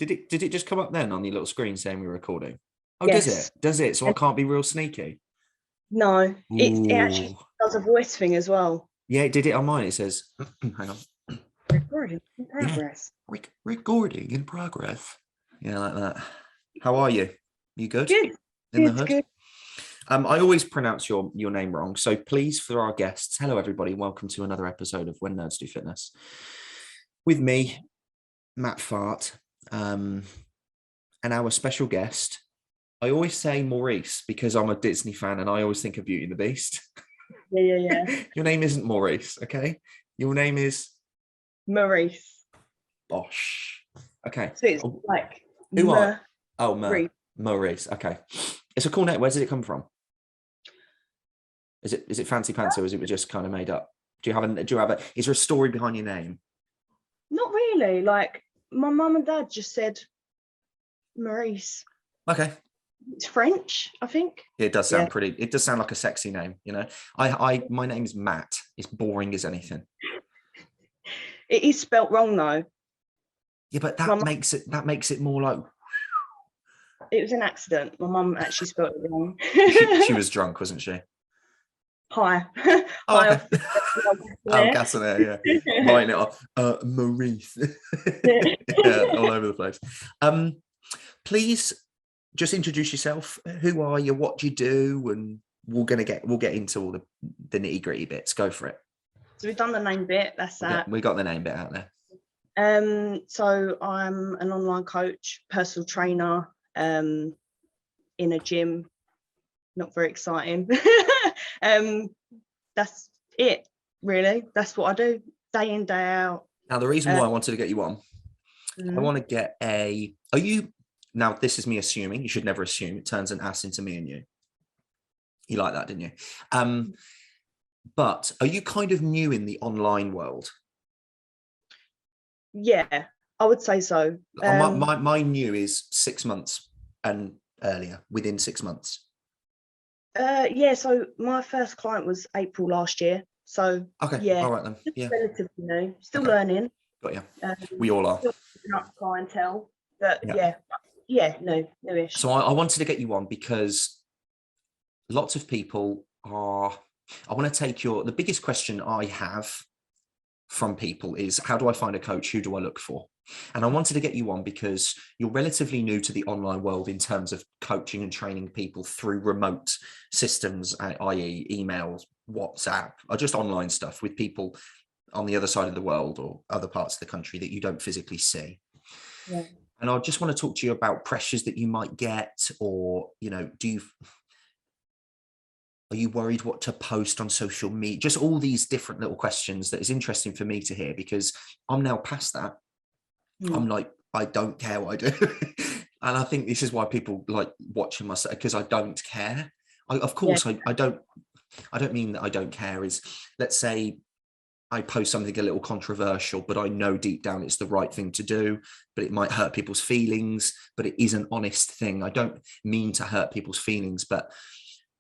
Did it just come up then on your little screen saying we're recording? Oh, does Yes. it? Does it? So I can't be real sneaky. No, it actually Ooh. does a voice thing as well. Yeah, it did it on mine. It says, hang on. Recording in Yeah, progress. recording in progress. Yeah, like that. How are you? You good? Good. In the Good. hood? Good. I always pronounce your name wrong. So please, for our guests, hello everybody. Welcome to another episode of When Nerds Do Fitness. With me, Matt Fart, and our special guest. I always say Maurice because I'm a Disney fan and I always think of Beauty and the Beast. Yeah. Your name isn't Maurice, okay? Your name is Maresse. Bosh. Okay. So it's like Who are? Oh, Maurice. Okay. It's a cool name. Where did it come from? Is it fancy pants or is it just kind of made up? Is there a story behind your name? Not really. Like my mum and dad just said Maresse. Okay. It's French, I think. It does sound pretty. It does sound like a sexy name, you know. My name's Matt. It's boring as anything. It is spelt wrong though. Yeah, but that makes it more like. It was an accident. My mum actually spelled it wrong. She was drunk, wasn't she? Hi. Oh, Hi. okay. Oh, gassing it, yeah. Writing it off. Maurice. Yeah, all over the place. Please just introduce yourself. Who are you? What do you do? And we'll get into all the nitty gritty bits. Go for it. So we've done the name bit. That's that. We got the name bit out there. So I'm an online coach, personal trainer, in a gym. Not very exciting. That's it, really. That's what I do day in, day out. Now, the reason why I wanted to get you on, I want to get now this is me assuming, you should never assume, it turns an ass into me and you. You like that, didn't you? But are you kind of new in the online world? Yeah, I would say so. My new is 6 months and earlier, within 6 months. Yeah, so my first client was April last year. So okay, yeah, all right then. Yeah, relatively new, still learning. Got you. We all are. Still up clientele, but yeah, newish. So I wanted to get you on because lots of people are. I want to take the biggest question I have from people is, how do I find a coach? Who do I look for? And I wanted to get you on because you're relatively new to the online world in terms of coaching and training people through remote systems, i.e. emails, WhatsApp, or just online stuff with people on the other side of the world or other parts of the country that you don't physically see. Yeah. And I just want to talk to you about pressures that you might get, or, you know, are you worried what to post on social media? Just all these different little questions that is interesting for me to hear, because I'm now past that. I'm like, I don't care what I do. And I think this is why people like watching myself, because I don't care. I don't mean that I don't care is, let's say I post something a little controversial, but I know deep down it's the right thing to do, but it might hurt people's feelings, but it is an honest thing. I don't mean to hurt people's feelings, but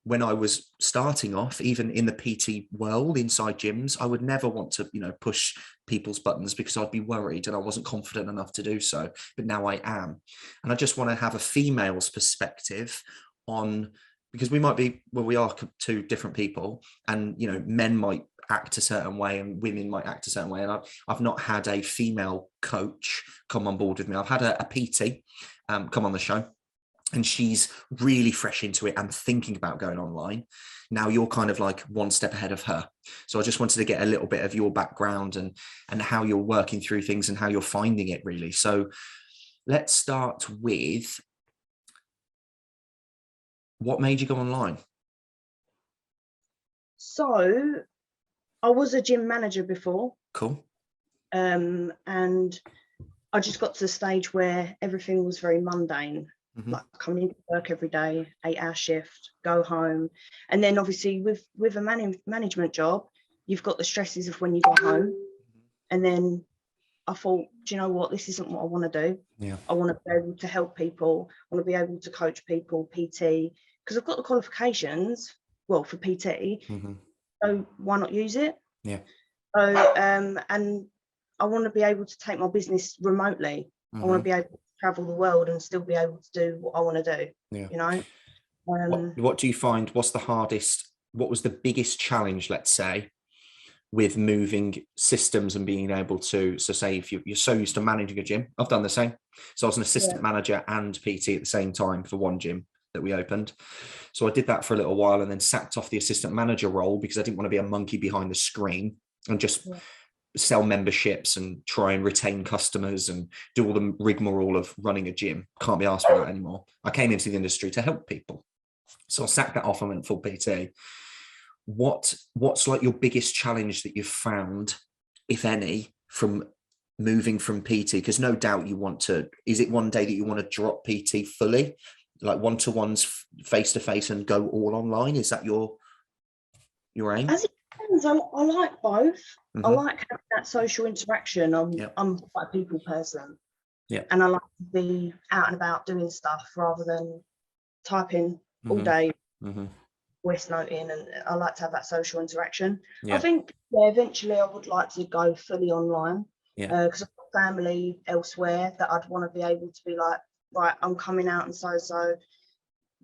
when I was starting off, even in the PT world, inside gyms, I would never want to, push people's buttons because I'd be worried and I wasn't confident enough to do so. But now I am. And I just want to have a female's perspective on, because we are two different people, and, men might act a certain way and women might act a certain way. And I've not had a female coach come on board with me. I've had a PT come on the show. And she's really fresh into it and thinking about going online. Now you're kind of like one step ahead of her. So I just wanted to get a little bit of your background and how you're working through things and how you're finding it, really. So let's start with, what made you go online? So I was a gym manager before. Cool. And I just got to the stage where everything was very mundane. Like coming into work every day, 8-hour shift, go home. And then obviously with a management job, you've got the stresses of when you go home. And then I thought, do you know what? This isn't what I want to do. Yeah. I want to be able to help people. I want to be able to coach people, PT, because I've got the qualifications, well, for PT. So why not use it? Yeah. So, and I want to be able to take my business remotely. I want to be able to travel the world and still be able to do what I want to do. Yeah. You know. What do you find? What's the hardest? What was the biggest challenge, let's say, with moving systems and being able to, so say if you're so used to managing a gym, I've done the same. So I was an assistant manager and PT at the same time for one gym that we opened. So I did that for a little while and then sacked off the assistant manager role because I didn't want to be a monkey behind the screen and just sell memberships and try and retain customers and do all the rigmarole of running a gym. Can't be asked for that anymore. I came into the industry to help people. So I sacked that off and went full PT. What's like your biggest challenge that you've found, if any, from moving from PT? Because no doubt you want to, is it one day that you want to drop PT fully, like one-to-ones face to face and go all online? Is that your aim? As it depends, I like both. I like having that social interaction. I'm quite a people person. Yeah. And I like to be out and about doing stuff rather than typing all day. Voice noting, and I like to have that social interaction. I think eventually I would like to go fully online because I've got family elsewhere that I'd want to be able to be like, right, I'm coming out and so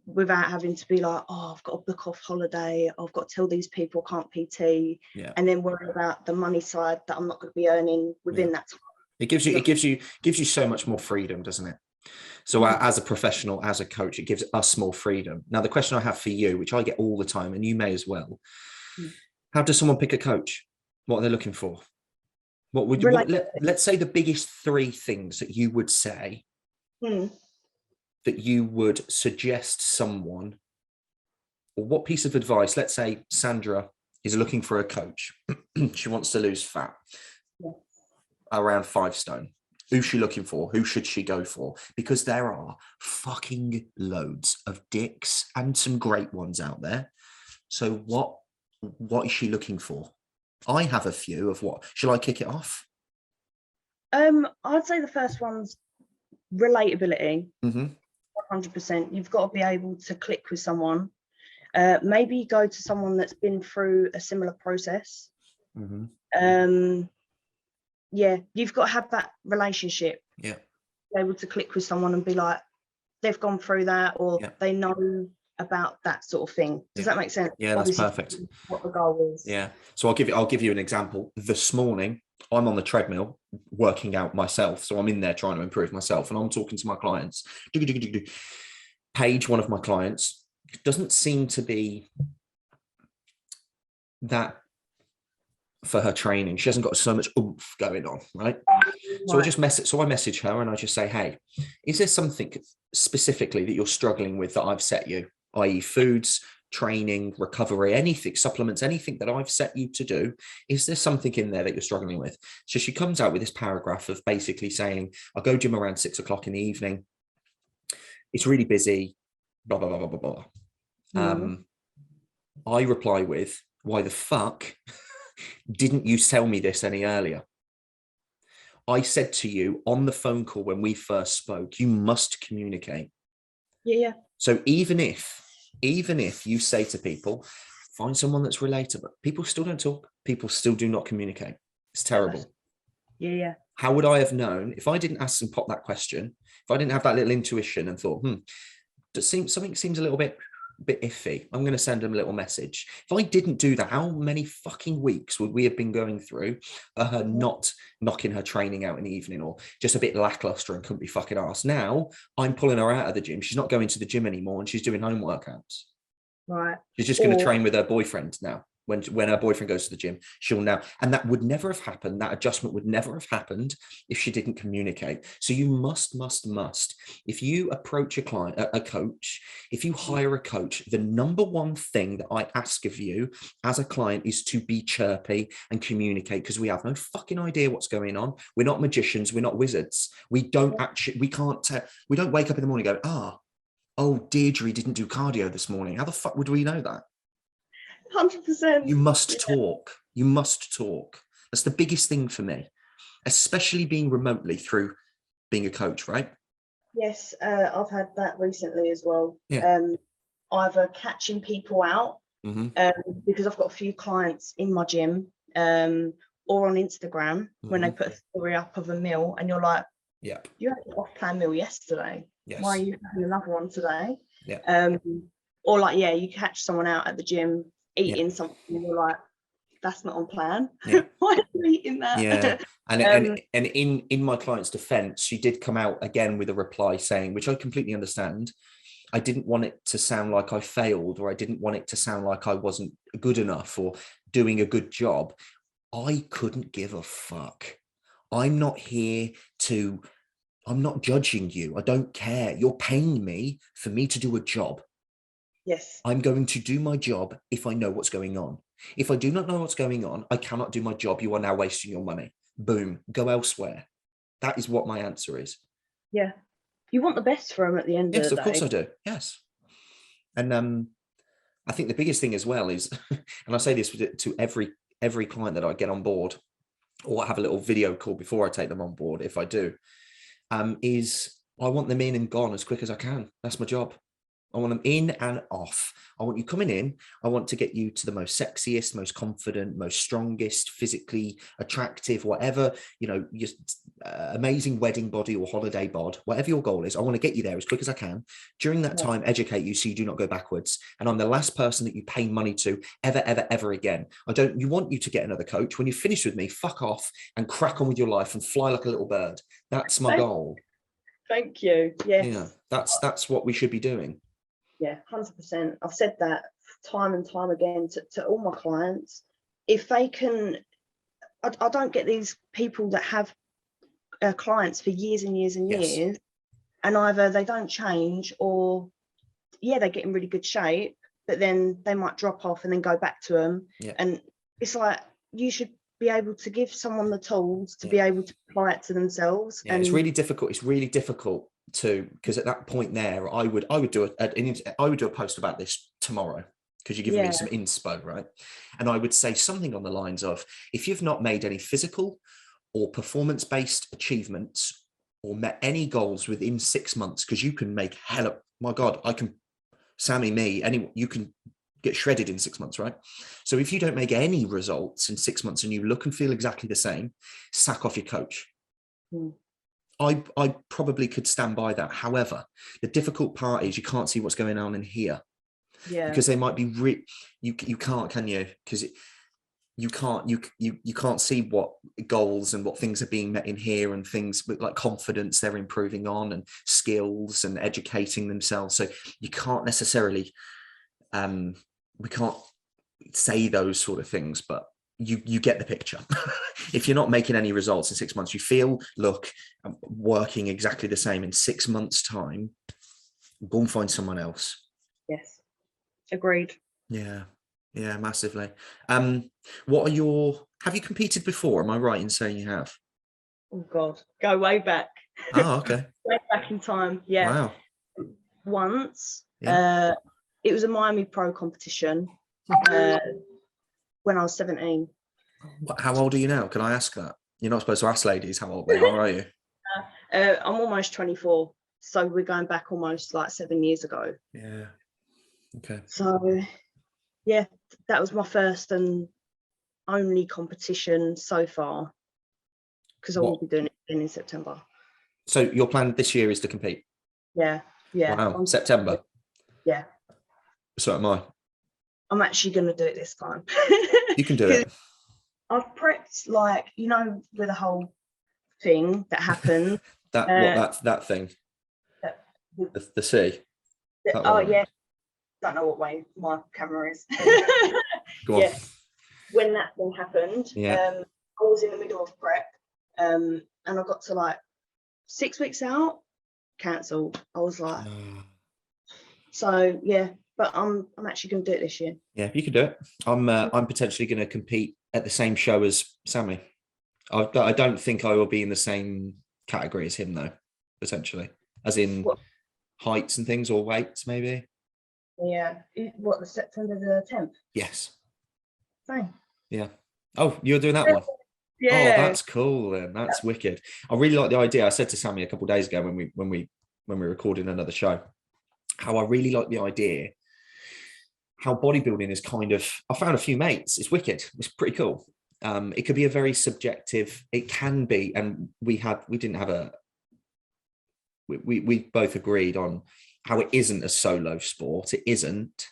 without having to be like, oh, I've got to book off holiday, I've got to tell these people I can't PT, and then worry about the money side that I'm not going to be earning within that time. It gives you so much more freedom, doesn't it? So as a professional, as a coach, it gives us more freedom. Now, the question I have for you, which I get all the time, and you may as well, how does someone pick a coach? What are they looking for? What would you, let's say the biggest three things that you would say that you would suggest someone, or what piece of advice? Let's say Sandra is looking for a coach. She wants to lose fat, around 5 stone. Who's she looking for? Who should she go for? Because there are fucking loads of dicks and some great ones out there. So what is she looking for? I have a few of what. Shall I kick it off? I'd say the first one's relatability. 100%. You've got to be able to click with someone. Maybe go to someone that's been through a similar process. You've got to have that relationship. Be able to click with someone and be like, they've gone through that, or they know about that sort of thing. Does that make sense? Yeah, that's perfect. What the goal is. Yeah. So I'll give you an example. This morning, I'm on the treadmill working out myself. So I'm in there trying to improve myself, and I'm talking to my clients. Paige, one of my clients, doesn't seem to be that for her training. She hasn't got so much oomph going on, right? So I message her and I just say, hey, is there something specifically that you're struggling with that I've set you, i.e. foods, training, recovery, anything, supplements, anything that I've set you to do? Is there something in there that you're struggling with? So she comes out with this paragraph of basically saying, I go gym around 6 o'clock in the evening. It's really busy, blah, blah, blah, blah, blah, blah. I reply with, why the fuck didn't you tell me this any earlier? I said to you on the phone call when we first spoke, you must communicate. So even if you say to people, find someone that's relatable, people still don't talk. People still do not communicate. It's terrible. How would I have known if I didn't ask and pop that question? If I didn't have that little intuition and thought, something seems a little bit iffy, I'm going to send them a little message. If I didn't do that, how many fucking weeks would we have been going through her not knocking her training out in the evening, or just a bit lackluster and couldn't be fucking arsed? Now I'm pulling her out of the gym. She's not going to the gym anymore and she's doing home workouts. She's just going to train with her boyfriend now. When her boyfriend goes to the gym, she'll now, and that would never have happened. That adjustment would never have happened if she didn't communicate. So you must, if you approach a client, a coach, if you hire a coach, the number one thing that I ask of you as a client is to be chirpy and communicate, because we have no fucking idea what's going on. We're not magicians. We're not wizards. We don't wake up in the morning and go, oh, Deirdre didn't do cardio this morning. How the fuck would we know that? 100%. You must talk. You must talk. That's the biggest thing for me, especially being remotely through being a coach, right? Yes, I've had that recently as well. Either catching people out, because I've got a few clients in my gym, or on Instagram when they put a story up of a meal and you're like, Yeah. You had an off-plan meal yesterday. Yes. Why are you having another one today? Yeah. Or like, yeah, you catch someone out at the gym eating something, and you're like, that's not on plan. Yeah. Why are you eating that? Yeah. And in my client's defense, she did come out again with a reply saying, which I completely understand, I didn't want it to sound like I failed, or I didn't want it to sound like I wasn't good enough or doing a good job. I couldn't give a fuck. I'm not judging you. I don't care. You're paying me for me to do a job. Yes. I'm going to do my job if I know what's going on. If I do not know what's going on, I cannot do my job. You are now wasting your money. Boom, go elsewhere. That is what my answer is. Yeah. You want the best for them at the end Yes, of the day. of course I do. Yes. And I think the biggest thing as well is, and I say this to every client that I get on board, or have a little video call before I take them on board, if I do, is I want them in and gone as quick as I can. That's my job. I want them in and off. I want you coming in. I want to get you to the most sexiest, most confident, most strongest, physically attractive, whatever, your amazing wedding body or holiday bod, whatever your goal is. I want to get you there as quick as I can. During that time, educate you so you do not go backwards. And I'm the last person that you pay money to ever again. You want you to get another coach. When you finish with me, fuck off and crack on with your life and fly like a little bird. That's my goal. Thank you. Yes. Yeah, that's what we should be doing. Yeah, 100%. I've said that time and time again to all my clients. If they can, I don't get these people that have clients for years and years and years, and either they don't change, or they get in really good shape, but then they might drop off and then go back to them. Yeah. And it's like, you should be able to give someone the tools to be able to apply it to themselves. Yeah, and it's really difficult. It's really difficult because at that point there, I would do a post about this tomorrow, because you're giving me some inspo, right? And I would say something on the lines of, if you've not made any physical or performance-based achievements or met any goals within 6 months, because you can make my God, you can get shredded in 6 months, right? So if you don't make any results in 6 months and you look and feel exactly the same, sack off your coach. I probably could stand by that. However, the difficult part is you can't see what's going on in here. Yeah. Because they might be you can't, can you? Because you can't see what goals and what things are being met in here, and things with like confidence they're improving on, and skills and educating themselves. So you can't necessarily we can't say those sort of things, but you get the picture. If you're not making any results in 6 months, you feel, look, I'm working exactly the same in 6 months' time, go and find someone else. Yes, agreed. Yeah, massively. Have you competed before? Am I right in saying you have? Oh God, go way back. Oh, okay. Way back in time. Yeah. Wow. Once, it was a Miami Pro competition when I was 17. How old are you now? Can I ask that? You're not supposed to ask ladies how old they are you? I'm almost 24. So we're going back almost like 7 years ago. Yeah. Okay. So, yeah, that was my first and only competition so far, because I will be doing it again in September. So your plan this year is to compete? Yeah. Wow. September? Yeah. So am I. I'm actually going to do it this time. You can do it. I've prepped, like, with a whole thing that happened. that thing? The sea? Yeah. Don't know what way my camera is. Go on. When that thing happened, I was in the middle of prep, and I got to like 6 weeks out, cancelled. I was like, so yeah, but I'm actually going to do it this year. Yeah, you can do it. I'm potentially going to compete at the same show as Sammy. I don't think I will be in the same category as him though, potentially, as in heights and things, or weights maybe. Yeah. What, the September the 10th? Yes. Same. Yeah. Oh, you're doing that one? Yeah. Oh, that's cool then. That's wicked. I really like the idea. I said to Sammy a couple of days ago when we recorded another show, how I really like the idea, how bodybuilding is kind of, I found a few mates. It's wicked. It's pretty cool. It could be a very subjective, it can be, and we didn't have a we both agreed on how it isn't a solo sport. It isn't,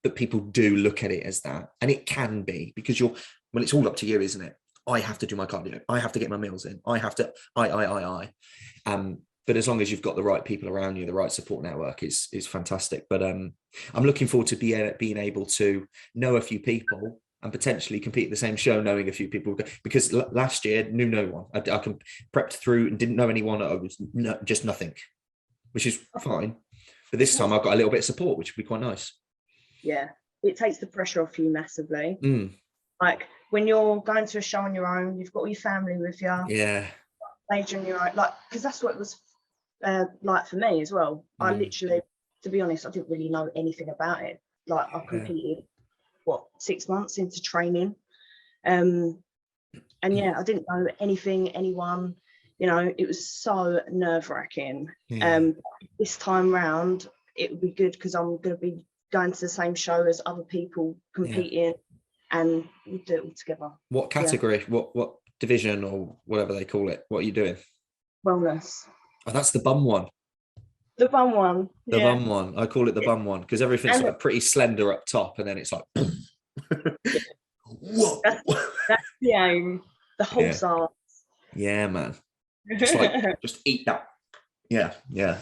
but people do look at it as that, and it can be, because well, it's all up to you, isn't it? I have to do my cardio. I have to get my meals in. I have to. But as long as you've got the right people around you, the right support network is fantastic. But I'm looking forward to being able to know a few people and potentially compete at the same show, knowing a few people, because last year knew no one. I prepped through and didn't know anyone. I was just nothing, which is fine. But this time I've got a little bit of support, which would be quite nice. Yeah, it takes the pressure off you massively. Like when you're going to a show on your own, you've got all your family with you. Yeah. Stage on your own, like, because that's what it was like for me as well. I literally, to be honest, I didn't really know anything about it. Like I competed 6 months into training, and yeah, I didn't know anyone. You know, it was so nerve-wracking. This time round it would be good because I'm going to be going to the same show as other people competing, and we'll do it all together. What category? What division or whatever they call it? What are you doing? Wellness. Oh, that's the bum one. The bum one. The bum one. I call it the bum one because everything's like pretty slender up top, and then it's like, whoa. That's the aim. The whole size. Yeah, man. Just eat that. Yeah.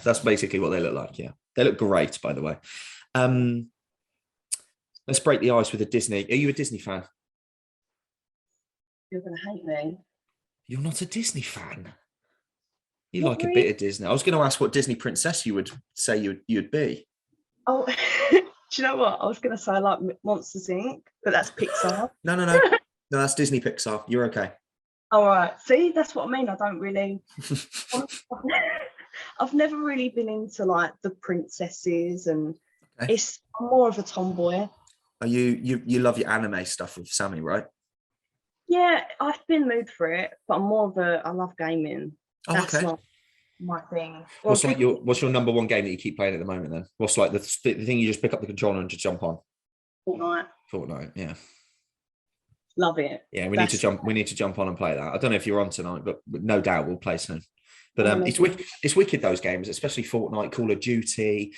That's basically what they look like. Yeah, they look great, by the way. Let's break the ice with a Disney. Are you a Disney fan? You're gonna hate me. You're not a Disney fan. You like a bit of Disney. I was going to ask what Disney princess you would say you'd be. Oh, do you know what? I was going to say like Monsters Inc., but that's Pixar. No, that's Disney Pixar. You're okay. All right. See, that's what I mean. I don't really. I've never really been into like the princesses, and it's more of a tomboy. Are you love your anime stuff with Sammy, right? Yeah, I've been in the mood for it, but I'm more of I love gaming. That's like my thing. What's your number one game that you keep playing at the moment then? What's like the thing you just pick up the controller and just jump on? Fortnite, yeah. Love it. Yeah, we need to jump on and play that. I don't know if you're on tonight, but no doubt we'll play soon. But it's wicked, those games, especially Fortnite, Call of Duty.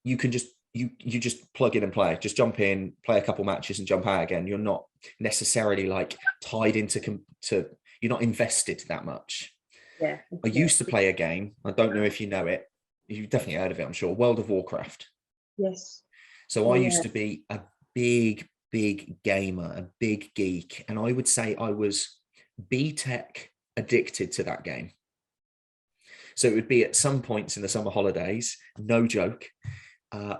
You can just you just plug in and play. Just jump in, play a couple matches and jump out again. You're not necessarily like tied into you're not invested that much. Yeah. I used to play a game. I don't know if you know it. You've definitely heard of it, I'm sure. World of Warcraft. Yes. So I used to be a big gamer, a big geek. And I would say I was B-Tech addicted to that game. So it would be at some points in the summer holidays, no joke,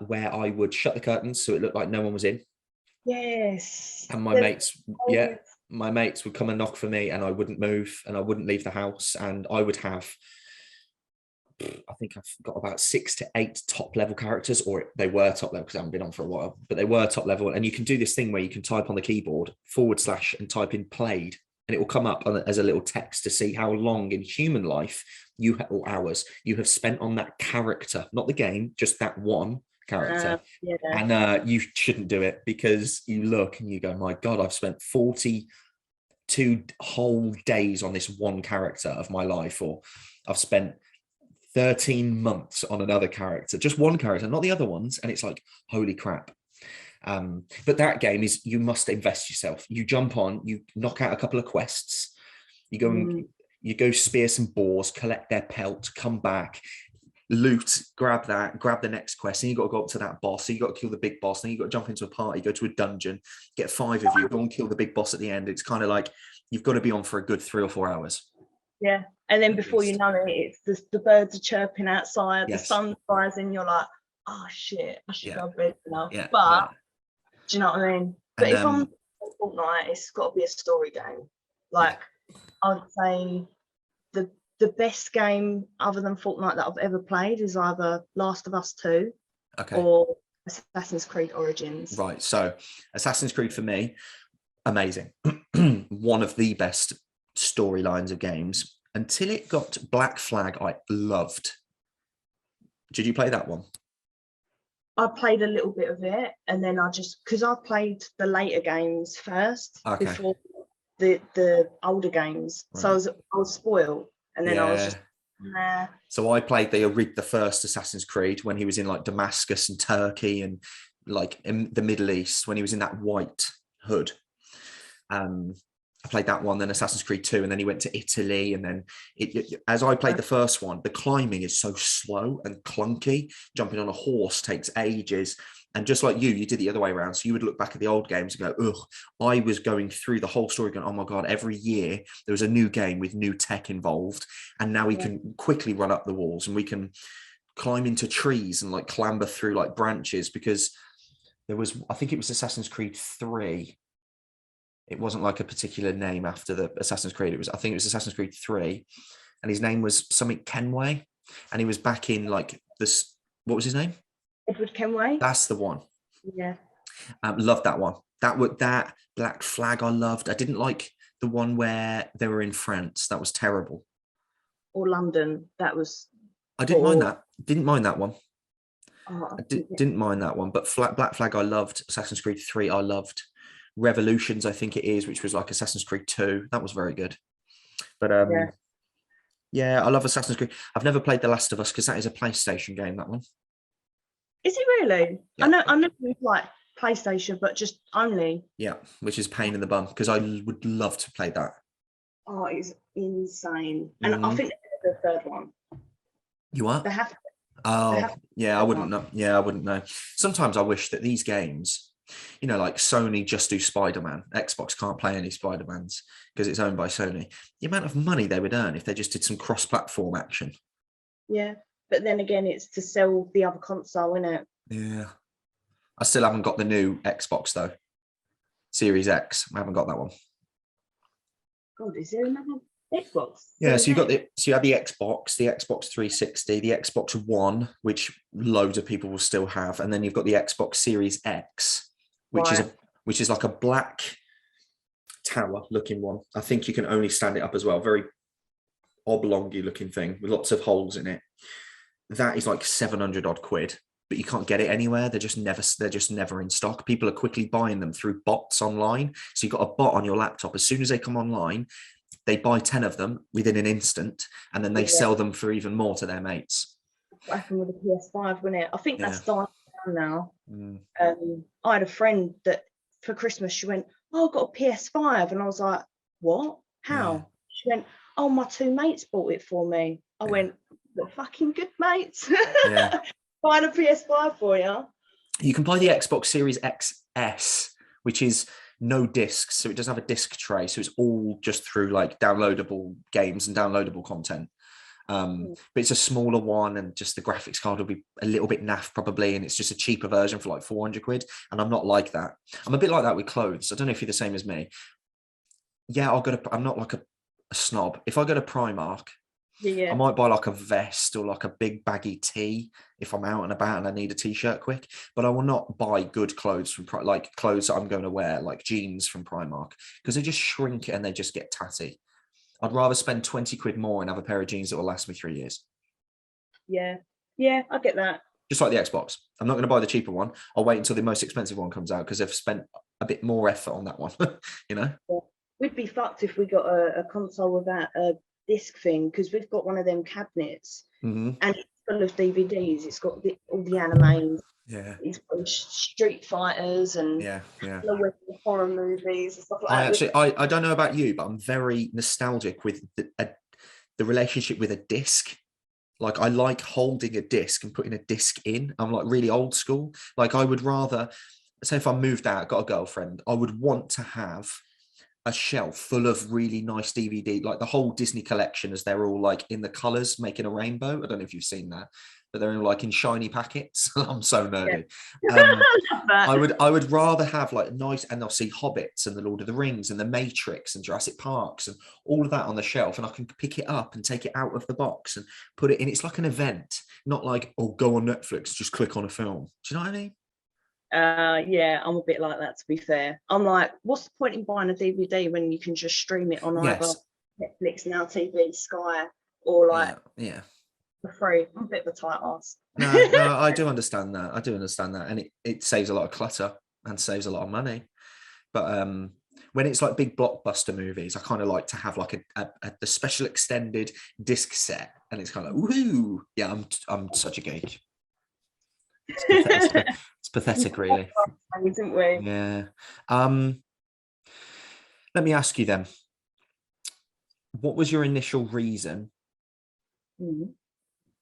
where I would shut the curtains so it looked like no one was in. Yes. And my mates would come and knock for me, and I wouldn't move and I wouldn't leave the house. And I would have, I think I've got about 6 to 8 top level characters, or they were top level because I haven't been on for a while, but they were top level. And you can do this thing where you can type on the keyboard / and type in played, and it will come up as a little text to see how long in human life or hours you have spent on that character, not the game, just that one character. And you shouldn't do it, because you look and you go, my God, I've spent 42 whole days on this one character of my life, or I've spent 13 months on another character, just one character, not the other ones. And it's like, holy crap. But that game is, you must invest yourself. You jump on, you knock out a couple of quests, you go and you go spear some boars, collect their pelt, come back, loot, grab the next quest, and you got to go up to that boss. So you got to kill the big boss, then you got to jump into a party, go to a dungeon, get 5 of you, go and kill the big boss at the end. It's kind of like you've got to be on for a good 3 or 4 hours. Yeah, and then before you know it, it's the birds are chirping outside, the sun's rising, you're like, oh shit, I should go to bed now. But do you know what I mean? But if I'm Fortnite, it's got to be a story game. Like I would say the best game other than Fortnite that I've ever played is either Last of Us 2 or Assassin's Creed Origins. Right, so Assassin's Creed for me, amazing. One of the best storylines of games, until it got Black Flag. I loved. Did you play that one? I played a little bit of it, and then because I played the later games first before the older games, so I was spoiled, and then I was just Nah. So I played the first Assassin's Creed when he was in like Damascus and Turkey and like in the Middle East, when he was in that white hood. I played that one, then Assassin's Creed 2, and then he went to Italy. And then as I played the first one, the climbing is so slow and clunky. Jumping on a horse takes ages. And just like you did the other way around. So you would look back at the old games and go, ugh, I was going through the whole story going, oh my God, every year there was a new game with new tech involved. And now we can quickly run up the walls and we can climb into trees and like clamber through like branches, because I think it was Assassin's Creed 3. It wasn't like a particular name after the Assassin's Creed. I think it was Assassin's Creed 3. And his name was something Kenway. And he was back in like this, what was his name? Edward Kenway. That's the one. Yeah. Loved that one. That Black Flag I loved. I didn't like the one where they were in France. That was terrible. Or London. That was. I didn't mind that. Didn't mind that one. Oh, didn't mind that one. But Black Flag I loved. Assassin's Creed 3 I loved. Revolutions I think it is, which was like Assassin's Creed 2. That was very good. But yeah, I love Assassin's Creed. I've never played The Last of Us because that is a PlayStation game, that one. Is it really? Yeah. I know like PlayStation, but just only. Yeah, which is pain in the bum because I would love to play that. Oh, it's insane. And I think the third one. You are? They have. Yeah, I wouldn't know. Yeah, I wouldn't know. Sometimes I wish that these games, you know, like Sony just do Spider-Man. Xbox can't play any Spider-Mans because it's owned by Sony. The amount of money they would earn if they just did some cross-platform action. Yeah, but then again, it's to sell the other console, isn't it? Yeah. I still haven't got the new Xbox though. Series X. I haven't got that one. God, is there another Xbox? Yeah, so you had the Xbox 360, the Xbox One, which loads of people will still have, and then you've got the Xbox Series X, which is like a black tower looking one. I think you can only stand it up as well. Very oblongy looking thing with lots of holes in it. That is like 700 odd quid, but you can't get it anywhere. They're just never in stock. People are quickly buying them through bots online. So you've got a bot on your laptop. As soon as they come online, they buy 10 of them within an instant, and then they sell them for even more to their mates. What happened with the PS5, wasn't it? I think that's dying down now. I had a friend that for Christmas, she went, oh, I've got a PS5. And I was like, what? How? Yeah. She went, oh, my two mates bought it for me. I went, the fucking good mates. Yeah. Buying a PS5 for you. You can buy the Xbox Series XS, which is no discs, so it doesn't have a disc tray, so it's all just through like downloadable games and downloadable content. But it's a smaller one, and just the graphics card will be a little bit naff probably, and it's just a cheaper version for like 400 quid. And I'm not like that. I'm a bit like that with clothes. I don't know if you're the same as me. Yeah, I'm not like a snob. If I go to Primark, I might buy like a vest or like a big baggy tee if I'm out and about and I need a t-shirt quick, but I will not buy good clothes from like clothes that I'm going to wear, like jeans from Primark, because they just shrink and they just get tatty. I'd rather spend 20 quid more and have a pair of jeans that will last me 3 years. Yeah, I get that. Just like the Xbox. I'm not going to buy the cheaper one. I'll wait until the most expensive one comes out because they've spent a bit more effort on that one, you know? Yeah. We'd be fucked if we got a console without a disc thing, because we've got one of them cabinets and it's full of DVDs. It's got all the animes. Yeah, it's got Street Fighters and horror movies and stuff like that. I don't know about you, but I'm very nostalgic with the relationship with a disc. Like, I like holding a disc and putting a disc in. I'm like really old school. Like, I would rather, say if I moved out, got a girlfriend, I would want to have a shelf full of really nice DVD, like the whole Disney collection, as they're all like in the colors making a rainbow. I don't know if you've seen that, but they're in like in shiny packets. I'm so nerdy. I would rather have like nice, and I'll see Hobbits and the Lord of the Rings and the Matrix and Jurassic Parks and all of that on the shelf, and I can pick it up and take it out of the box and put it in. It's like an event, not like, oh, go on Netflix, just click on a film. Do you know what I mean? I'm a bit like that, to be fair. I'm like, what's the point in buying a DVD when you can just stream it on either Netflix, Now TV, Sky, or like for free? I'm a bit of a tight ass. No, I do understand that. And it saves a lot of clutter and saves a lot of money. But when it's like big blockbuster movies, I kind of like to have like the special extended disc set, and it's kind of like, woohoo! Yeah, I'm such a geek. It's pathetic, really. Isn't we? Yeah. Let me ask you then. What was your initial reason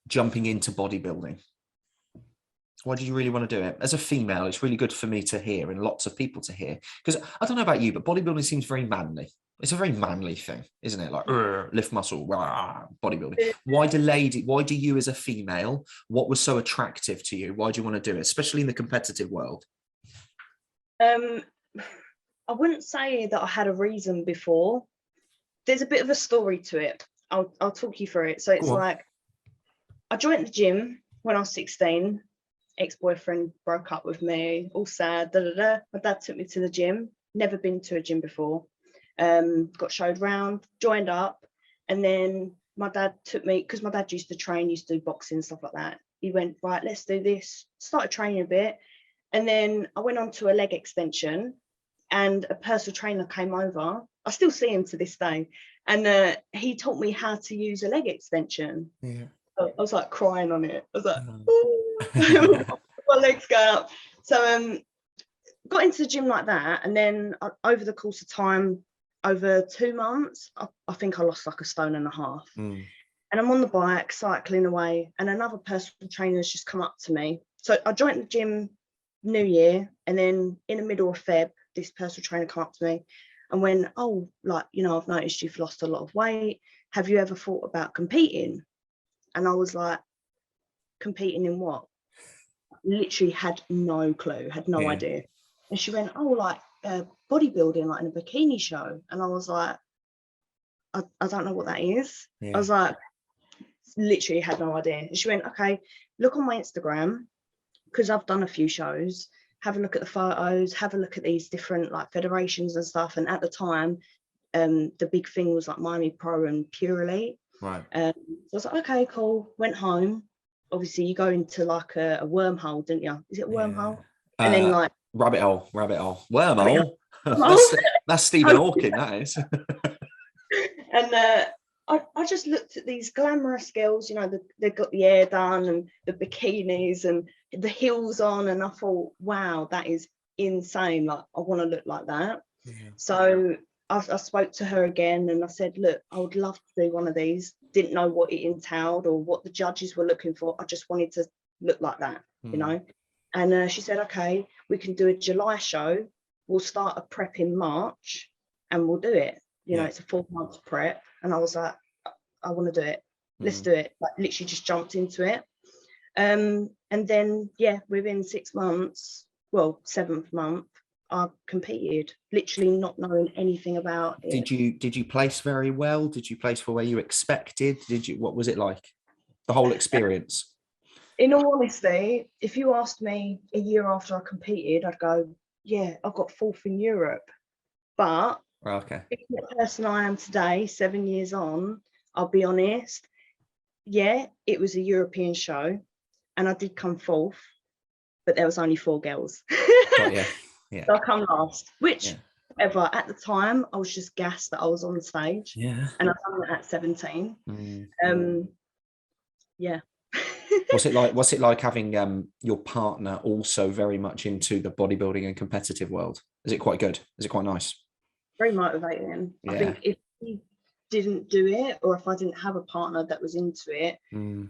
jumping into bodybuilding? Why did you really want to do it? As a female, it's really good for me to hear and lots of people to hear. Because I don't know about you, but bodybuilding seems very manly. It's a very manly thing, isn't it? Like lift muscle, bodybuilding. Why do you as a female, what was so attractive to you? Why do you want to do it, especially in the competitive world? I wouldn't say that I had a reason before. There's a bit of a story to it. I'll talk you through it. So it's like, I joined the gym when I was 16. Ex-boyfriend broke up with me, all sad. My dad took me to the gym. Never been to a gym before. Got showed round, joined up, and then my dad took me, because my dad used to train, used to do boxing, stuff like that. He went, right, let's do this. Started training a bit, and then I went on to a leg extension, and a personal trainer came over. I still see him to this day, and he taught me how to use a leg extension. Yeah. I was like crying on it. I was like, my legs go up. So got into the gym like that, and then over the course of time, over 2 months, I think I lost like 1.5 stone. And I'm on the bike cycling away, and another personal trainer has just come up to me. So I joined the gym New Year, and then in the middle of Feb, this personal trainer come up to me and went, oh, like, you know, I've noticed you've lost a lot of weight. Have you ever thought about competing? And I was like, competing in what? Literally had no clue, had no idea. And she went, oh, like bodybuilding, like in a bikini show. And I was like, I don't know what that is. I was like, literally had no idea. And she went, okay, look on my Instagram, because I've done a few shows. Have a look at the photos, have a look at these different like federations and stuff. And at the time, the big thing was like Miami Pro and Pure Elite. Right. So I was like, okay, cool. Went home. Obviously, you go into like a wormhole, didn't you? Is it a wormhole? And then like rabbit hole, wormhole. That's Stephen Hawking, that is. And I just looked at these glamorous girls, you know, they've got the hair done and the bikinis and the heels on, and I thought, wow, that is insane. Like, I want to look like that. So I spoke to her again, and I said, look, I would love to do one of these. Didn't know what it entailed or what the judges were looking for. I just wanted to look like that, you know. And she said, okay, we can do a July show. We'll start a prep in March and we'll do it. You know, it's a 4 months prep. And I was like, I want to do it. Let's do it. Like, literally just jumped into it. And then, within 6 months, well, 7th month, I competed, literally not knowing anything about it. Did you place very well? Did you place for where you expected? What was it like? The whole experience? In all honesty, if you asked me a year after I competed, I'd go, yeah, I got 4th in Europe. But being the person I am today, 7 years on, I'll be honest, it was a European show and I did come 4th, but there was only 4 girls. So I come last, which whatever, at the time I was just gassed that I was on the stage. And I done that at 17. What's it like having your partner also very much into the bodybuilding and competitive world? Is it quite good? Is it quite nice? Very motivating. I think if he didn't do it, or if I didn't have a partner that was into it, I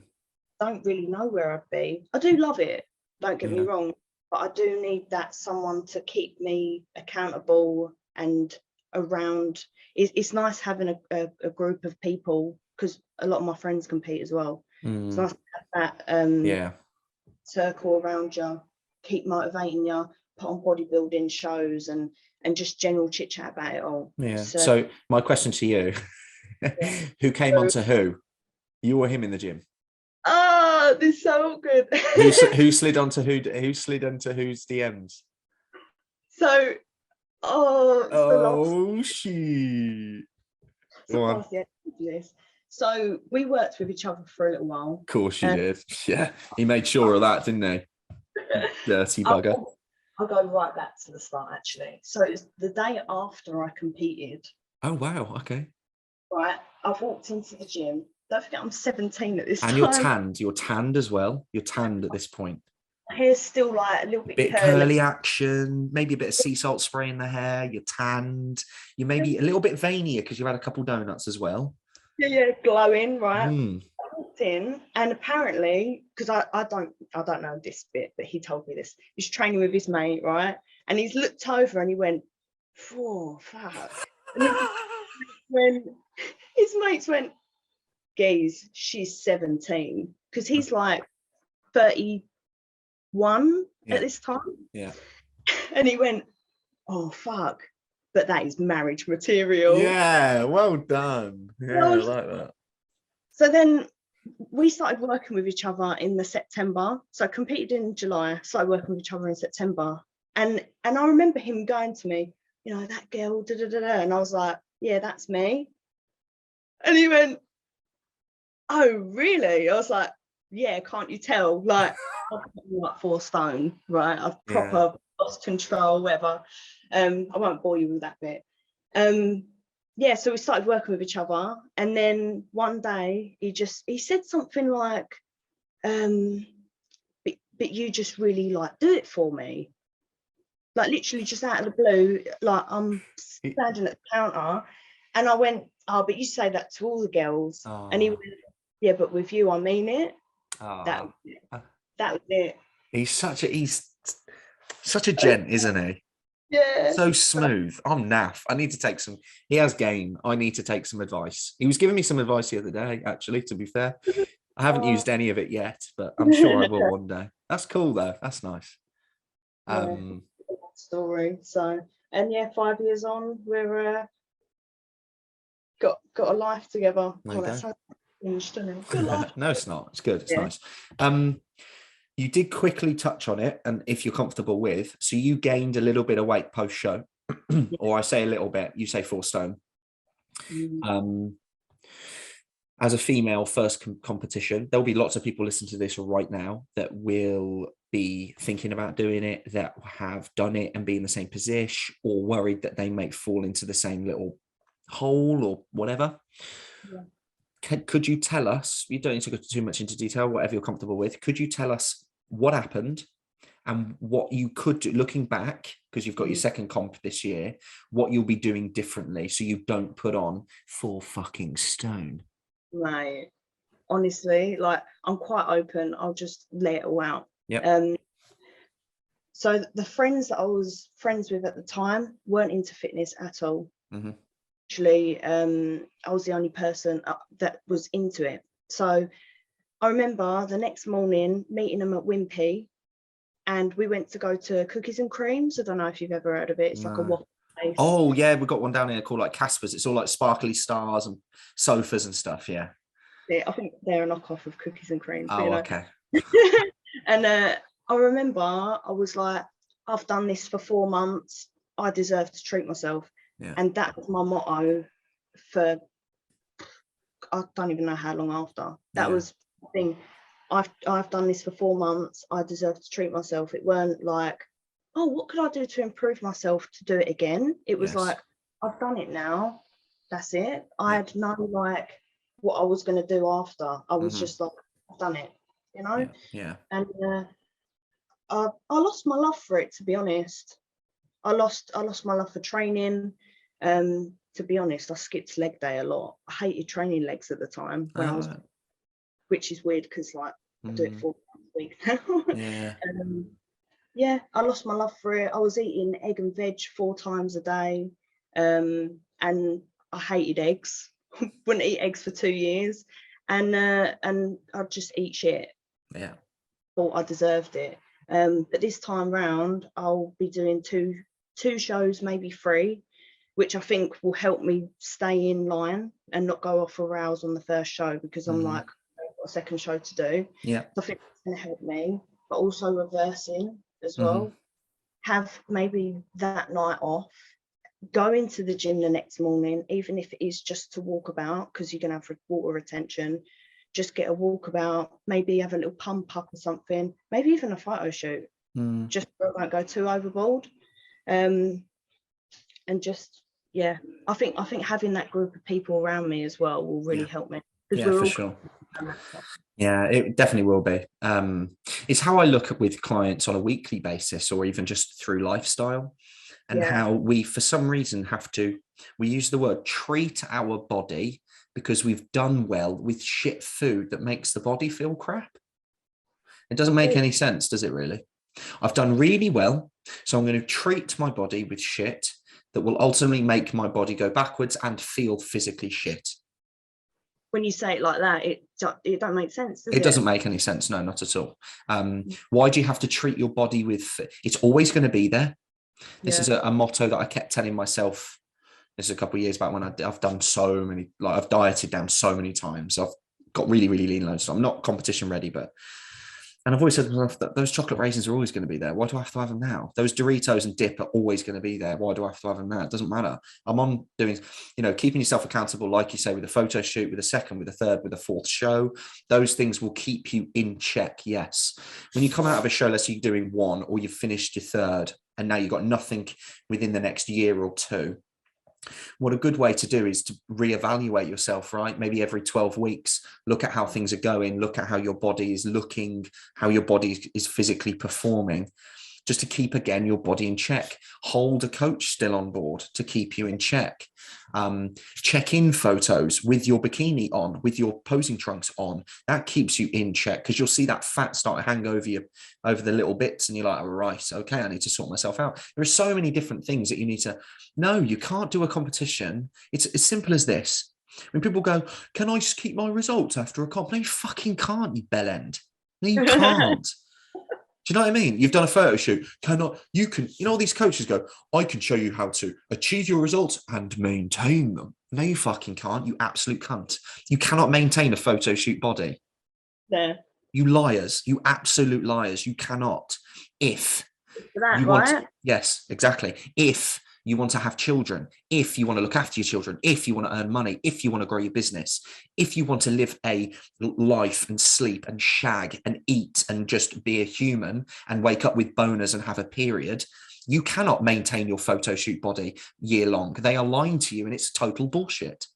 don't really know where I'd be. I do love it, don't get me wrong, but I do need that someone to keep me accountable and around. It's nice having a group of people, because a lot of my friends compete as well. It's nice to have that circle around you, keep motivating you, put on bodybuilding shows and just general chit chat about it all. So my question to you, who came onto who? You or him in the gym? Oh, this is so good. who slid onto who? Who slid onto whose DMs? So, she. So we worked with each other for a little while. Of course you did. Yeah, he made sure of that, didn't he? Dirty bugger. I'll go right back to the start, actually. So it was the day after I competed. Oh, wow. Okay. Right. I've walked into the gym. Don't forget, I'm 17 at this And time. you're tanned. You're tanned as well. You're tanned at this point. My hair's still like a little bit Bit curly. curly action, maybe a bit of sea salt spray in the hair. You're tanned. You may be a little bit veinier because you've had a couple donuts as well. Yeah, glowing, right? Mm. I walked in, and apparently, because I don't know this bit, but he told me this. He's training with his mate, right? And he's looked over and he went, "Oh, fuck!" And then when his mates went, "Geez, she's 17," because he's like 31 at this time. Yeah. And he went, "Oh, fuck." But that is marriage material. Yeah, well done. Yeah, I like that. So then we started working with each other in the September. So I competed in July, started working with each other in September. And I remember him going to me, you know, "That girl, da da da da." And I was like, "Yeah, that's me." And he went, "Oh, really?" I was like, "Yeah, can't you tell? Like, I'm like 4 stone, right? I've proper lost control, whatever." I won't bore you with that bit. Yeah, so we started working with each other, and then one day he said something like, but you just really like do it for me. Like literally just out of the blue, like I'm standing at the counter, and I went, "Oh, but you say that to all the girls." And he went, "Yeah, but with you, I mean it." That was it. That was it. He's such a gent, isn't he? Yeah. So smooth. I'm naff. I need to take some. He has game. I need to take some advice. He was giving me some advice the other day, actually, to be fair. I haven't used any of it yet, but I'm sure I will one day. That's cool, though. That's nice. Story. So, and yeah, 5 years on, we're got a life together. Oh, that's how finished, isn't it? Good life. No, it's not. It's good. It's nice. You did quickly touch on it, and if you're comfortable with, so you gained a little bit of weight post show, or I say a little bit, you say 4 stone. As a female first competition, there'll be lots of people listening to this right now that will be thinking about doing it, that have done it and be in the same position, or worried that they may fall into the same little hole or whatever. Could you tell us, you don't need to go too much into detail, whatever you're comfortable with, could you tell us what happened and what you could do looking back, because you've got your second comp this year, what you'll be doing differently so you don't put on 4 fucking stone? Right. Honestly, like, I'm quite open. I'll just lay it all out. So the friends that I was friends with at the time weren't into fitness at all. Actually, I was the only person that was into it. So I remember the next morning meeting them at Wimpy, and we went to go to Cookies and Creams. I don't know if you've ever heard of it. It's like a waffle place. Oh yeah, we've got one down here called like Casper's. It's all like sparkly stars and sofas and stuff. Yeah, I think they're a knockoff of Cookies and Creams. Oh, okay. And I remember I was like, I've done this for 4 months. I deserve to treat myself. And that was my motto for, I don't even know how long after. That was the thing. I've done this for 4 months. I deserve to treat myself. It weren't like, oh, what could I do to improve myself to do it again? It was like, I've done it now. That's it. I had no like what I was going to do after. I was just like, I've done it, you know? And I lost my love for it, to be honest. I lost my love for training. To be honest, I skipped leg day a lot. I hated training legs at the time when I was, which is weird because like I do it 4 times a week now. I lost my love for it. I was eating egg and veg 4 times a day, and I hated eggs. Wouldn't eat eggs for 2 years, and I'd just eat shit. Thought I deserved it. But this time round, I'll be doing two shows, maybe 3, which I think will help me stay in line and not go off for rails on the first show, because I'm like, I've got a second show to do. So I think it's going to help me, but also reversing as well. Have maybe that night off, go into the gym the next morning, even if it is just to walk about, because you're going to have water retention. Just get a walkabout, maybe have a little pump up or something, maybe even a photo shoot. just so I don't go too overboard. And just, yeah, I think having that group of people around me as well will really help me, because Yeah, we're for all sure. Yeah, it definitely will be. It's how I look at with clients on a weekly basis, or even just through lifestyle, and how we, for some reason, we use the word treat our body because we've done well with shit food that makes the body feel crap. It doesn't make any sense, does it really? I've done really well, so I'm going to treat my body with shit that will ultimately make my body go backwards and feel physically shit. When you say it like that, it don't make sense, does it? It doesn't make any sense. No, not at all. Why do you have to treat your body with? It's always going to be there. This is a motto that I kept telling myself. This is a couple of years back when I've done so many, like I've dieted down so many times. I've got really, really lean loads. So I'm not competition ready, and I've always said to myself that those chocolate raisins are always going to be there. Why do I have to have them now? Those Doritos and dip are always going to be there. Why do I have to have them now? It doesn't matter. I'm on doing, keeping yourself accountable, like you say, with a photo shoot, with a second, with a third, with a fourth show. Those things will keep you in check. Yes. When you come out of a show, let's say you're doing one, or you've finished your third, and now you've got nothing within the next year or two. What a good way to do is to reevaluate yourself, right? Maybe every 12 weeks, look at how things are going, look at how your body is looking, how your body is physically performing, just to keep, again, your body in check. Hold a coach still on board to keep you in check. Check-in photos with your bikini on, with your posing trunks on. That keeps you in check, because you'll see that fat start to hang over you, over the little bits, and you're like, all right, okay, I need to sort myself out. There are so many different things that you need to know. You can't do a competition. It's as simple as this. When people go, can I just keep my results after a comp? No, you fucking can't, you bellend. No, you can't. Do you know what I mean? You've done a photo shoot. All these coaches go, I can show you how to achieve your results and maintain them. No, you fucking can't. You absolute cunt. You cannot maintain a photo shoot body. Yeah. You liars. You absolute liars. You cannot. If that, you right? want, yes, exactly. If you want to have children, if you want to look after your children, if you want to earn money, if you want to grow your business, if you want to live a life and sleep and shag and eat and just be a human and wake up with boners and have a period, you cannot maintain your photo shoot body year long. They are lying to you, and it's total bullshit.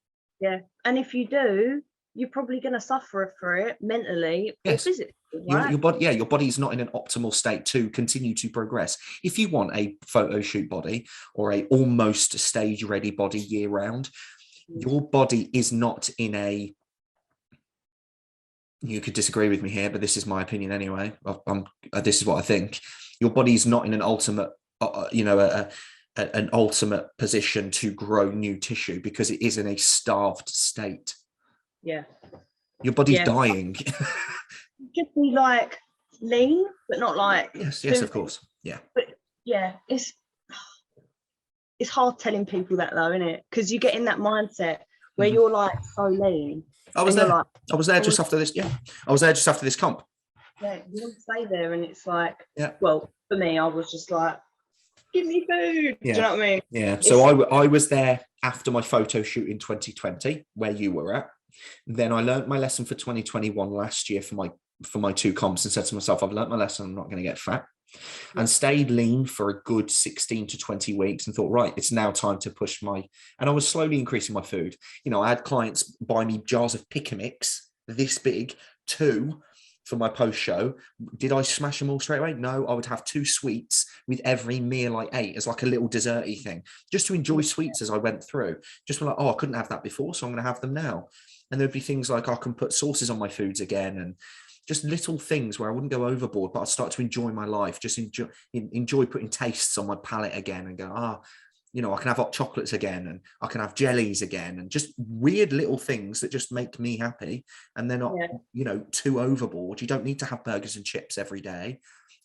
Yeah. And if you do, you're probably going to suffer for it mentally or physically. Right? Your body, your body is not in an optimal state to continue to progress. If you want a photo shoot body or a almost stage ready body year round, your body is not in a, you could disagree with me here, but this is my opinion anyway. This is what I think. Your body is not in an ultimate, an ultimate position to grow new tissue, because it is in a starved state. Yeah. Your body's dying. Just be like lean, but not like yes, of course. Yeah. But yeah, it's hard telling people that though, isn't it? Because you get in that mindset where you're like so lean. I was there just after this. Yeah, I was there just after this comp. Yeah, you want to stay there, and it's like, well, for me, I was just like, give me food. Yeah. Do you know what I mean? Yeah. So I was there after my photo shoot in 2020, where you were at. Then I learned my lesson for 2021 last year for my two comps, and said to myself, I've learned my lesson. I'm not going to get fat. And stayed lean for a good 16 to 20 weeks, and thought, right, it's now time to push and I was slowly increasing my food. I had clients buy me jars of pick a mix this big, 2 for my post show. Did I smash them all straight away? No, I would have 2 sweets with every meal I ate as like a little desserty thing, just to enjoy sweets as I went through. Just like, I couldn't have that before, so I'm going to have them now. And there'd be things like I can put sauces on my foods again, and just little things where I wouldn't go overboard, but I'd start to enjoy my life, just enjoy putting tastes on my palate again, and go, I can have hot chocolates again, and I can have jellies again, and just weird little things that just make me happy. And they're not, too overboard. You don't need to have burgers and chips every day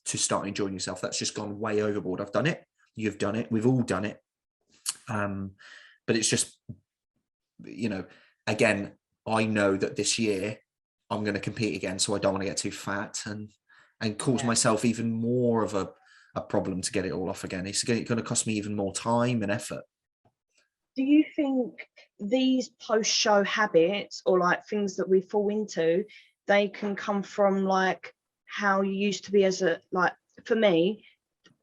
to start enjoying yourself. That's just gone way overboard. I've done it. You've done it. We've all done it. But it's just, again, I know that this year I'm going to compete again, so I don't want to get too fat and cause myself even more of a problem to get it all off again. It's going to cost me even more time and effort. Do you think these post-show habits, or like things that we fall into, they can come from like how you used to be as a for me,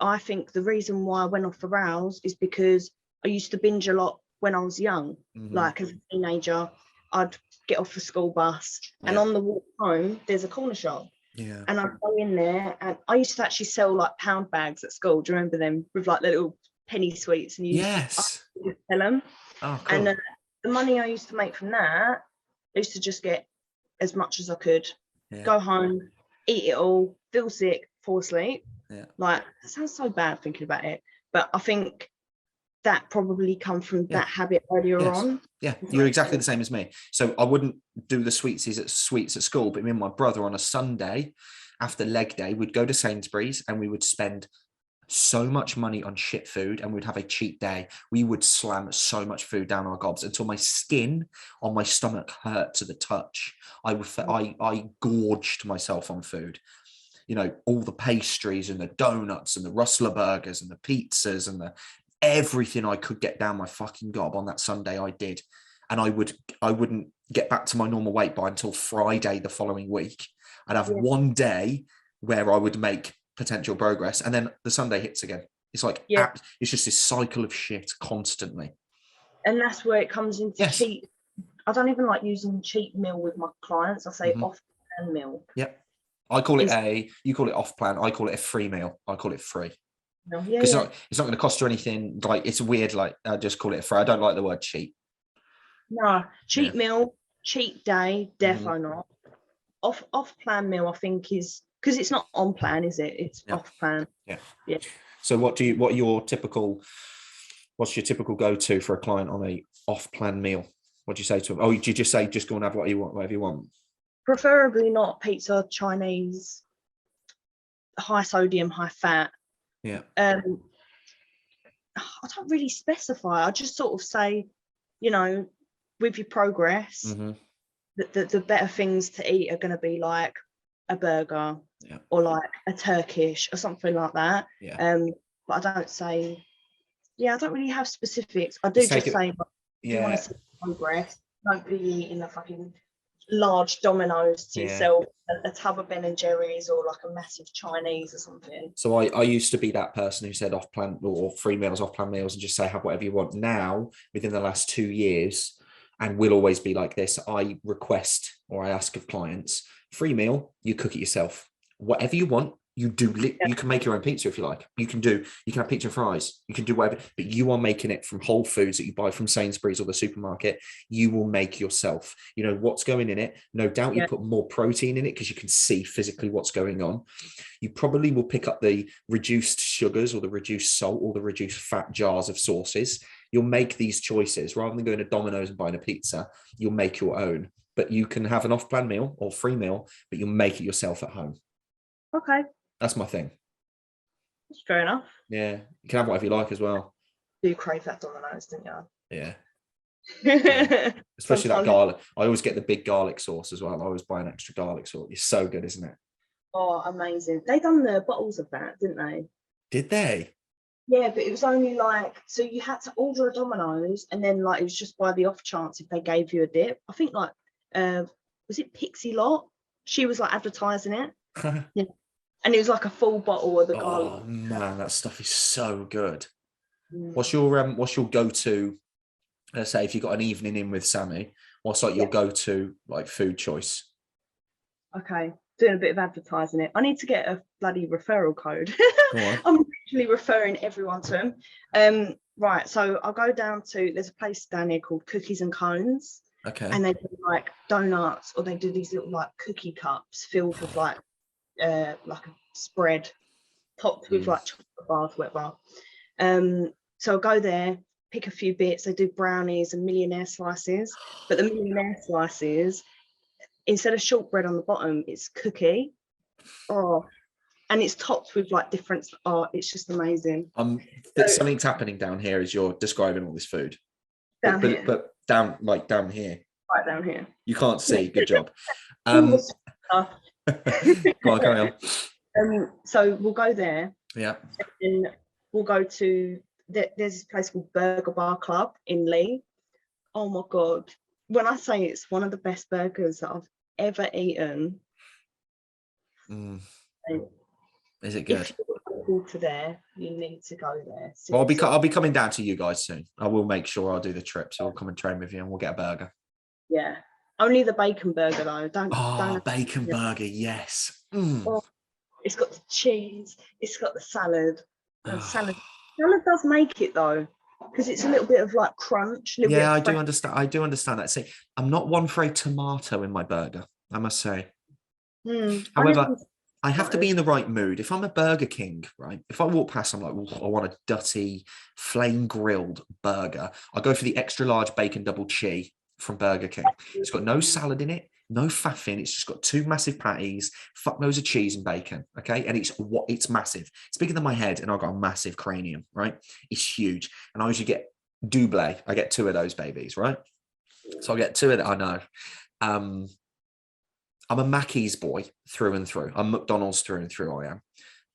I think the reason why I went off the rails is because I used to binge a lot when I was young. Like as a teenager, I'd get off the school bus and on the walk home, there's a corner shop. Yeah. And I'd go in there, and I used to actually sell like pound bags at school. Do you remember them, with like the little penny sweets? And you used to sell them. Oh, cool. And the money I used to make from that, I used to just get as much as I could. Go home, eat it all, feel sick, fall asleep. Like, that sounds so bad thinking about it, but I think that probably come from that habit earlier on. Yeah, you're exactly the same as me. So I wouldn't do the sweets at school, but me and my brother on a Sunday after leg day, we'd go to Sainsbury's and we would spend so much money on shit food, and we'd have a cheat day. We would slam so much food down our gobs until my skin on my stomach hurt to the touch. I gorged myself on food. You know, all the pastries and the donuts and the Rustler burgers and the pizzas and the everything I could get down my fucking gob on that Sunday I did. And I wouldn't get back to my normal weight by until Friday the following week. I'd have one day where I would make potential progress, and then the Sunday hits again. It's like it's just this cycle of shit constantly. And that's where it comes into cheat. I don't even like using cheat meal with my clients. I say off plan meal. Yep. I call it you call it off plan. I call it a free meal. I call it free. Because it's not going to cost you anything. Like, it's weird. Like, I just call it free. I don't like the word cheat. No, cheat meal, cheat day, defo not. Off plan meal, I think, is because it's not on plan, is it? It's off plan. Yeah. So what's your typical go-to for a client on a off plan meal? What do you say to them? Oh, do you just say just go and have whatever you want? Preferably not pizza, Chinese, high sodium, high fat. Yeah. I don't really specify. I just sort of say, you know, with your progress, the better things to eat are going to be like a burger or like a Turkish or something like that. But I don't say, I don't really have specifics. I do just say, if you want to see progress, don't be eating a fucking large Domino's to yourself, a tub of Ben and Jerry's, or like a massive Chinese or something. So I used to be that person who said off plan or free meals, off plan meals, and just say have whatever you want. Now, within the last 2 years, and will always be like this, I request or I ask of clients, free meal, you cook it yourself. Whatever you want, you do. You can make your own pizza if you like. You can have pizza and fries. You can do whatever, but you are making it from Whole Foods that you buy from Sainsbury's or the supermarket. You will make yourself. You know what's going in it. No doubt you put more protein in it because you can see physically what's going on. You probably will pick up the reduced sugars or the reduced salt or the reduced fat jars of sauces. You'll make these choices rather than going to Domino's and buying a pizza. You'll make your own, but you can have an off-plan meal or free meal, but you'll make it yourself at home. Okay. That's my thing. That's fair enough. Yeah. You can have whatever you like as well. You crave that Domino's, don't you? Yeah. Especially that garlic. I always get the big garlic sauce as well. I always buy an extra garlic sauce. It's so good, isn't it? Oh, amazing. They done the bottles of that, didn't they? Did they? Yeah, but it was only like, so you had to order a Domino's, and then like it was just by the off chance if they gave you a dip. I think like, was it Pixie Lot? She was like advertising it. Yeah. And it was like a full bottle of the garlic. Oh man, that stuff is so good. What's your go-to? Let's say if you got an evening in with Sammy, what's like your go-to like food choice? Okay, doing a bit of advertising it. I need to get a bloody referral code. Go on. I'm literally referring everyone to them. Right, so I'll go down to, there's a place down here called Cookies and Cones. Okay. And they do like donuts, or they do these little like cookie cups filled with like a spread topped with like chocolate bars, whatever. So I'll go there, pick a few bits. They do brownies and millionaire slices, but the millionaire slices, instead of shortbread on the bottom, it's cookie. Oh, and it's topped with like different. Oh, it's just amazing. Something's happening down here as you're describing all this food. Down but, here. but down here. Right down here. You can't see. Good job. Go on, carry on. So we'll go there. Yeah. And we'll go to there's this place called Burger Bar Club in Lee. Oh my god! When I say it's one of the best burgers that I've ever eaten. Is it good? If you're local to there, you need to go there. Well, I'll be coming down to you guys soon. I will make sure I'll do the trip. So we'll come and train with you and we'll get a burger. Yeah. Only the bacon burger though. Don't Bacon burger, yes. Mm. Oh, it's got the cheese, it's got the salad. And salad does make it though, because it's a little bit of like crunch. Yeah, I do understand. I do understand that. See, I'm not one for a tomato in my burger, I must say. However, I have to be in the right mood. If I'm a Burger King, right? If I walk past, I'm like, I want a Dutty flame grilled burger. I'll go for the extra large bacon double cheese from Burger King. It's got no salad in it, no faffing. It's just got 2 massive patties, fuck loads of cheese and bacon. Okay, and it's massive. It's bigger than my head, and I've got a massive cranium. Right, it's huge. And I usually get double. I get 2 of those babies. Right, so I get 2 of that. I know. I'm a Mackey's boy through and through. I'm McDonald's through and through. I am,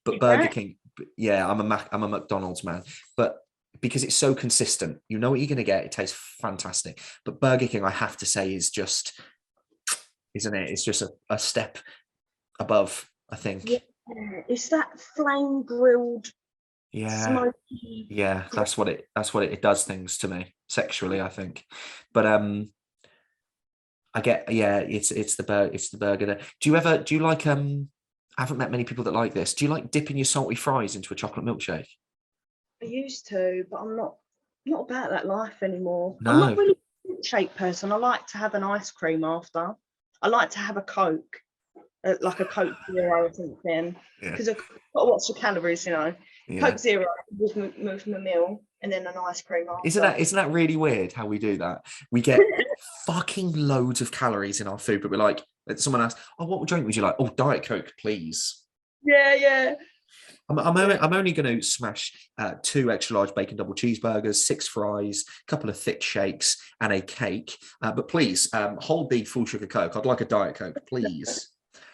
but Burger King, yeah, I'm a McDonald's man. But because it's so consistent, you know what you're going to get. It tastes fantastic. But Burger King, I have to say, is just, isn't it? It's just a step above, I think. Yeah, it's that flame grilled. Yeah, smoky. Yeah, that's what it does things to me sexually, I think. But I get, it's the burger there. Do you like I haven't met many people that like this. Do you like dipping your salty fries into a chocolate milkshake? I used to, but I'm not about that life anymore. No. I'm not really a milkshake person. I like to have an ice cream after. I like to have a Coke, like a Coke Zero or something, because I've got to watch the calories, you know. Yeah. Coke Zero with my meal, and then an ice cream after. Isn't that really weird how we do that? We get fucking loads of calories in our food, but we're like, someone asks, "Oh, what drink would you like?" "Oh, Diet Coke, please." Yeah. I'm only going to smash 2 extra large bacon double cheeseburgers, 6 fries, a couple of thick shakes, and a cake. But please hold the full sugar Coke. I'd like a Diet Coke, please.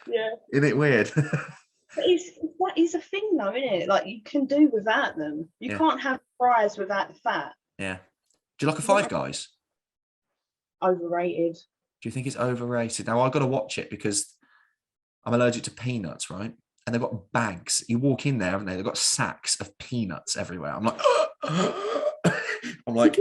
Yeah. Isn't it weird? That is a thing though, isn't it? Like, you can do without them. You can't have fries without the fat. Yeah. Do you like a Five Guys? Overrated. Do you think it's overrated? Now I've got to watch it because I'm allergic to peanuts, right? And they've got bags. You walk in there, haven't they? They've got sacks of peanuts everywhere. I'm like, I'm like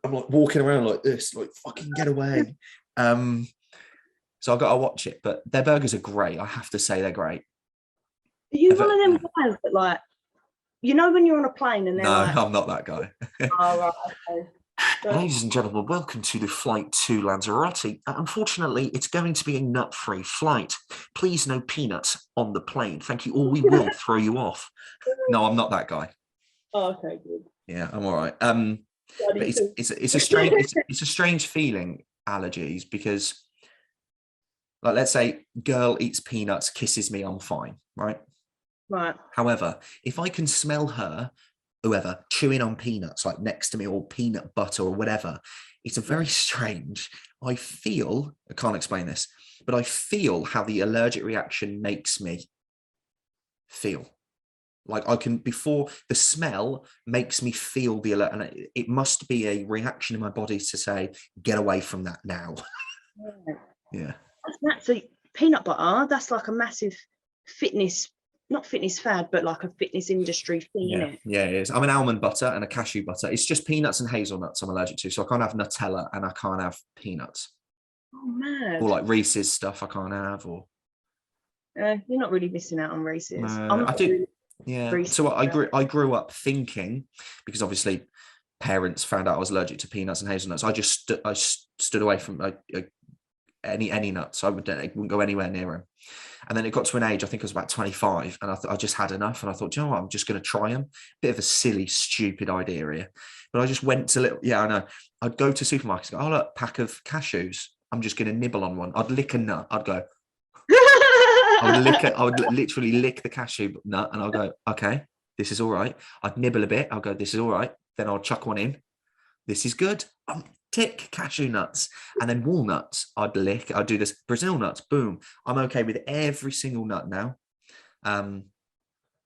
walking around like this, like, fucking get away. So I've got to watch it. But their burgers are great. I have to say they're great. Are you one of them guys that, like, you know, when you're on a plane and they're like... No, I'm not that guy. Oh, right, okay. Ladies and gentlemen, welcome to the flight to Lanzarote. Unfortunately, it's going to be a nut-free flight. Please, no peanuts on the plane. Thank you. Or we will throw you off. No, I'm not that guy. Oh, okay, good. Yeah, I'm all right. But it's a strange feeling, allergies, because, like, let's say girl eats peanuts, kisses me, I'm fine, right? Right. Whoever, if I can smell her, whoever, chewing on peanuts like next to me, or peanut butter or whatever, it's a very strange, I can't explain this, but I feel how the allergic reaction makes me feel. Like, I can, before the smell makes me feel the alert, and it must be a reaction in my body to say, get away from that now. Yeah. That's a peanut butter. That's like a massive not fitness fad, but like a fitness industry thing, isn't it? Yeah, it is. I'm an almond butter and a cashew butter. It's just peanuts and hazelnuts I'm allergic to. So I can't have Nutella and I can't have peanuts. Oh, mad. Or like Reese's stuff I can't have. Or you're not really missing out on Reese's. I do. Yeah. Reese's, so I grew up thinking, because obviously parents found out I was allergic to peanuts and hazelnuts. I stood away from any nuts. I wouldn't go anywhere near them. And then it got to an age, I think I was about 25, and I just had enough. And I thought, you know what, I'm just going to try them. Bit of a silly, stupid idea here. But I just went to I know. I'd go to supermarkets, go, oh, look, pack of cashews. I'm just going to nibble on one. I'd lick a nut. I'd go, I would literally lick the cashew nut, and I'll go, okay, this is all right. I'd nibble a bit. I'll go, this is all right. Then I'll chuck one in. This is good. Tick, cashew nuts. And then walnuts I'd lick. I'd do this. Brazil nuts, boom. I'm okay with every single nut now.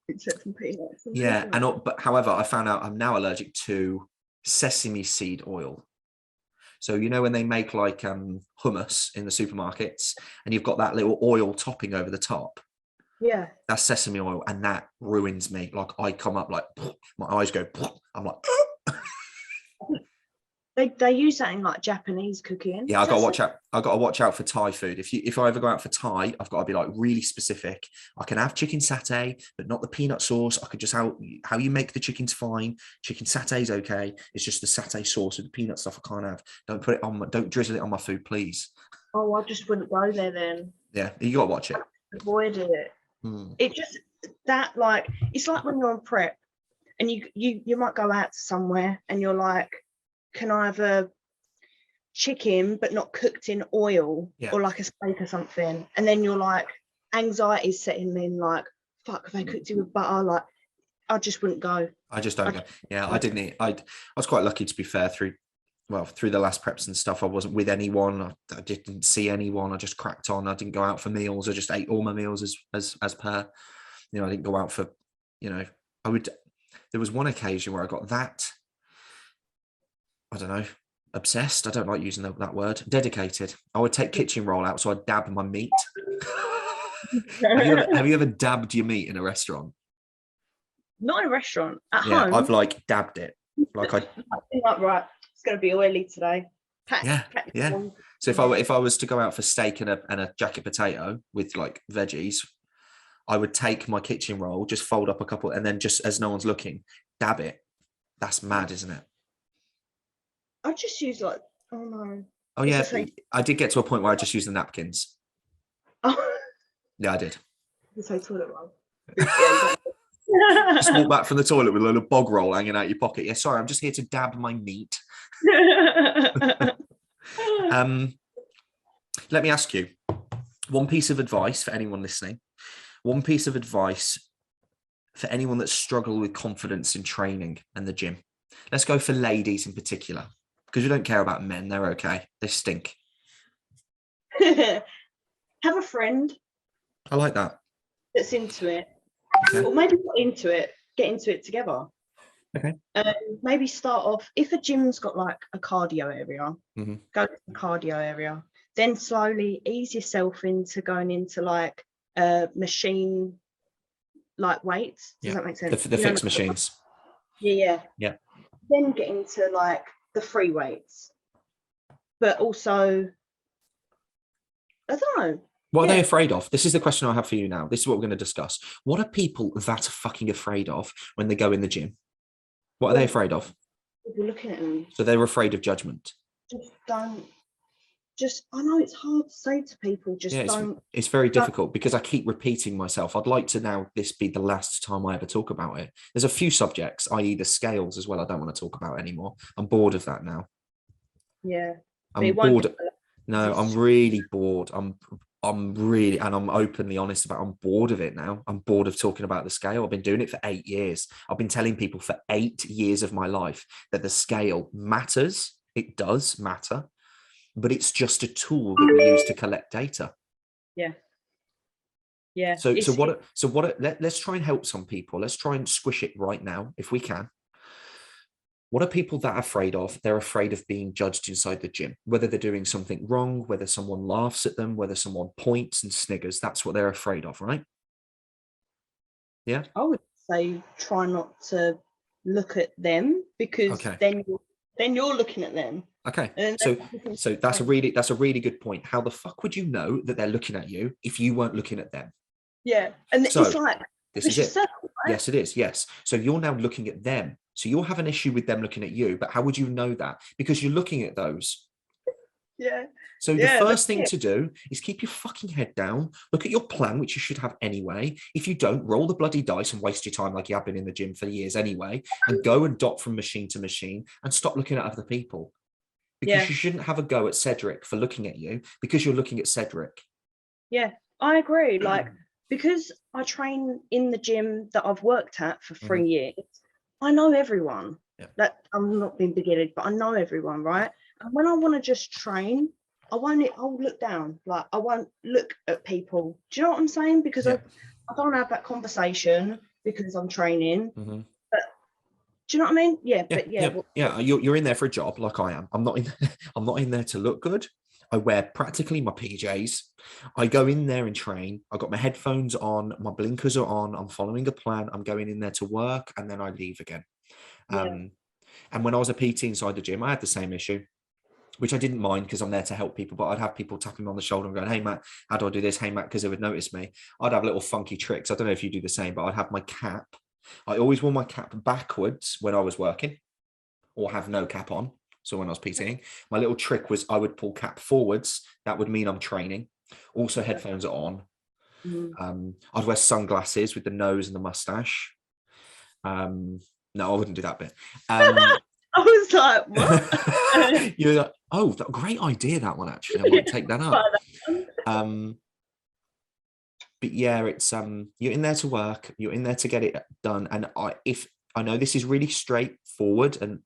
Except for peanuts. Yeah, but however, I found out I'm now allergic to sesame seed oil. So, you know, when they make like hummus in the supermarkets and you've got that little oil topping over the top. Yeah. That's sesame oil, and that ruins me. Like I come up like my eyes go. I'm like, They use that in like Japanese cooking. yeah, I gotta watch out. I gotta watch out for Thai food. If I ever go out for Thai, I've got to be like really specific. I can have chicken satay, but not the peanut sauce. I could just how you make the chicken's fine. Chicken satay's okay. It's just the satay sauce with the peanut stuff I can't have. Don't put it on. Don't drizzle it on my food, please. Oh, I just wouldn't go there then. Yeah, you gotta watch it. Avoid it. It just that like it's like when you're on prep and you might go out to somewhere and you're like, can I have a chicken but not cooked in oil or like a steak or something? And then you're like, anxiety setting in, like, fuck, have they cooked it with butter? Like, I just wouldn't go. I just don't go. Yeah, I didn't eat. I was quite lucky, to be fair, through the last preps and stuff. I wasn't with anyone. I didn't see anyone. I just cracked on. I didn't go out for meals. I just ate all my meals as per. You know, I didn't go out for, you know, there was one occasion where I got that, I don't know, obsessed. I don't like using that word. Dedicated. I would take kitchen roll out, so I'd dab my meat. have you ever dabbed your meat in a restaurant? Not in a restaurant. At home. I've like dabbed it. Like I think like, right, it's going to be oily today. Yeah. So if I was to go out for steak and a jacket potato with like veggies, I would take my kitchen roll, just fold up a couple, and then just as no one's looking, dab it. That's mad, isn't it? I just use like, oh no. Oh yeah, I did get to a point where I just used the napkins. Oh. Yeah, I did. Say toilet roll. Just walk back from the toilet with a little bog roll hanging out your pocket. Yeah, sorry, I'm just here to dab my meat. Let me ask you one piece of advice for anyone listening. One piece of advice for anyone that's struggled with confidence in training and the gym. Let's go for ladies in particular, because we don't care about men. They're okay. They stink. Have a friend. I like that. That's into it. Okay. Or maybe not into it. Get into it together. Okay. Maybe start off, if a gym's got like a cardio area, go to the cardio area. Then slowly ease yourself into going into like machine like weights. Does that make sense? The fixed machines. Yeah. Then get into like the free weights. But also, I don't know. What are they afraid of? This is the question I have for you now. This is what we're going to discuss. What are people that fucking afraid of when they go in the gym? What are they afraid of? People looking at them. So they're afraid of judgment. I know it's hard to say to people, it's very difficult because I keep repeating myself. I'd like to now this be the last time I ever talk about it. There's a few subjects, i.e. the scales as well, I don't want to talk about anymore. I'm bored of that now. Yeah. I'm bored. No, I'm really bored. I'm really, and I'm openly honest about, I'm bored of it now. I'm bored of talking about the scale. I've been doing it for 8 years. I've been telling people for 8 years of my life that the scale matters. It does matter, but it's just a tool that we use to collect data. Yeah. Let's try and help some people. Let's try and squish it right now if we can. What are people that are afraid of? They're afraid of being judged inside the gym, whether they're doing something wrong, whether someone laughs at them, whether someone points and sniggers. That's what they're afraid of, right? Yeah. I would say try not to look at them, because then you're looking at them. Okay. So that's a really good point. How the fuck would you know that they're looking at you if you weren't looking at them? Yeah. And so, it's like this is it. Circle, right? Yes, it is. Yes. So you're now looking at them. So you'll have an issue with them looking at you, but how would you know that? Because you're looking at those. Yeah. So the first thing to do is keep your fucking head down, look at your plan, which you should have anyway. If you don't, roll the bloody dice and waste your time like you have been in the gym for years anyway, and go and dot from machine to machine and stop looking at other people. Because you shouldn't have a go at Cedric for looking at you, because you're looking at Cedric. Yeah, I agree. Like, because I train in the gym that I've worked at for 3 years, I know everyone. That I'm not being bigoted, but I know everyone, right? And when I want to just train, I'll look down. Like, I won't look at people. Do you know what I'm saying? Because I don't have that conversation because I'm training. But do you know what I mean? Yeah. You're in there for a job, like I am. I'm not in there to look good. I wear practically my PJs. I go in there and train. I got my headphones on, my blinkers are on. I'm following a plan. I'm going in there to work, and then I leave again. And when I was a PT inside the gym, I had the same issue, which I didn't mind because I'm there to help people. But I'd have people tapping me on the shoulder and going, "Hey Matt, how do I do this? Hey Matt," because they would notice me. I'd have little funky tricks. I don't know if you do the same, but I'd have my cap. I always wore my cap backwards when I was working, or have no cap on. So when I was PTing, my little trick was I would pull cap forwards. That would mean I'm training. Also, headphones are on. I'd wear sunglasses with the nose and the mustache. No, I wouldn't do that bit. I was like, what? You're like, oh, great idea, that one, actually. I might take that up. But yeah, it's you're in there to work, you're in there to get it done. And I know this is really straightforward and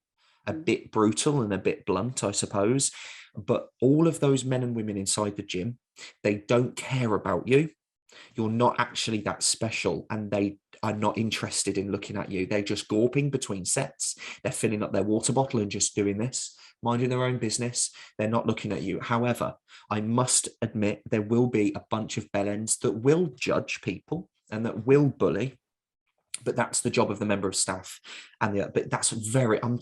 a bit brutal and a bit blunt, I suppose, but all of those men and women inside the gym, they don't care about you. You're not actually that special, and they are not interested in looking at you. They're just gawping between sets. They're filling up their water bottle and just doing this, minding their own business. They're not looking at you. However, I must admit there will be a bunch of bellends that will judge people and that will bully, but that's the job of the member of staff. But that's very, I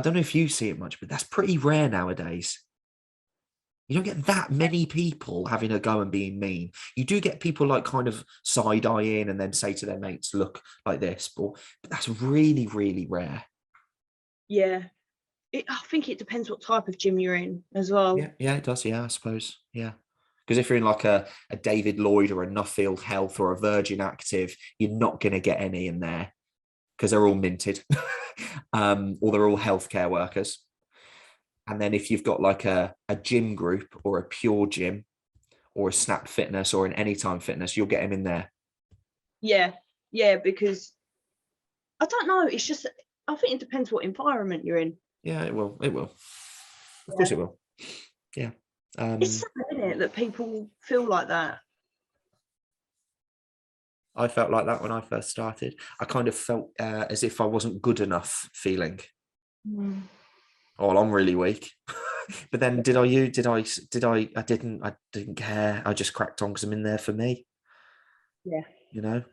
don't know if you see it much, but that's pretty rare nowadays. You don't get that many people having a go and being mean. You do get people like kind of side-eyeing and then say to their mates, look like this, but that's really, really rare. Yeah. I think it depends what type of gym you're in as well. Yeah, it does. Yeah, I suppose. Yeah. Because if you're in like a David Lloyd or a Nuffield Health or a Virgin Active, you're not going to get any in there because they're all minted or they're all healthcare workers. And then if you've got like a gym group or a pure gym or a Snap Fitness or an Anytime Fitness, you'll get them in there. Yeah, because I don't know. It's just, I think it depends what environment you're in. Yeah, it will. It will. Of course it will. Yeah. It's sad, isn't it, that people feel like that? I felt like that when I first started. I kind of felt as if I wasn't good enough feeling. Oh, I'm really weak. But then I didn't care. I just cracked on because I'm in there for me. Yeah. You know,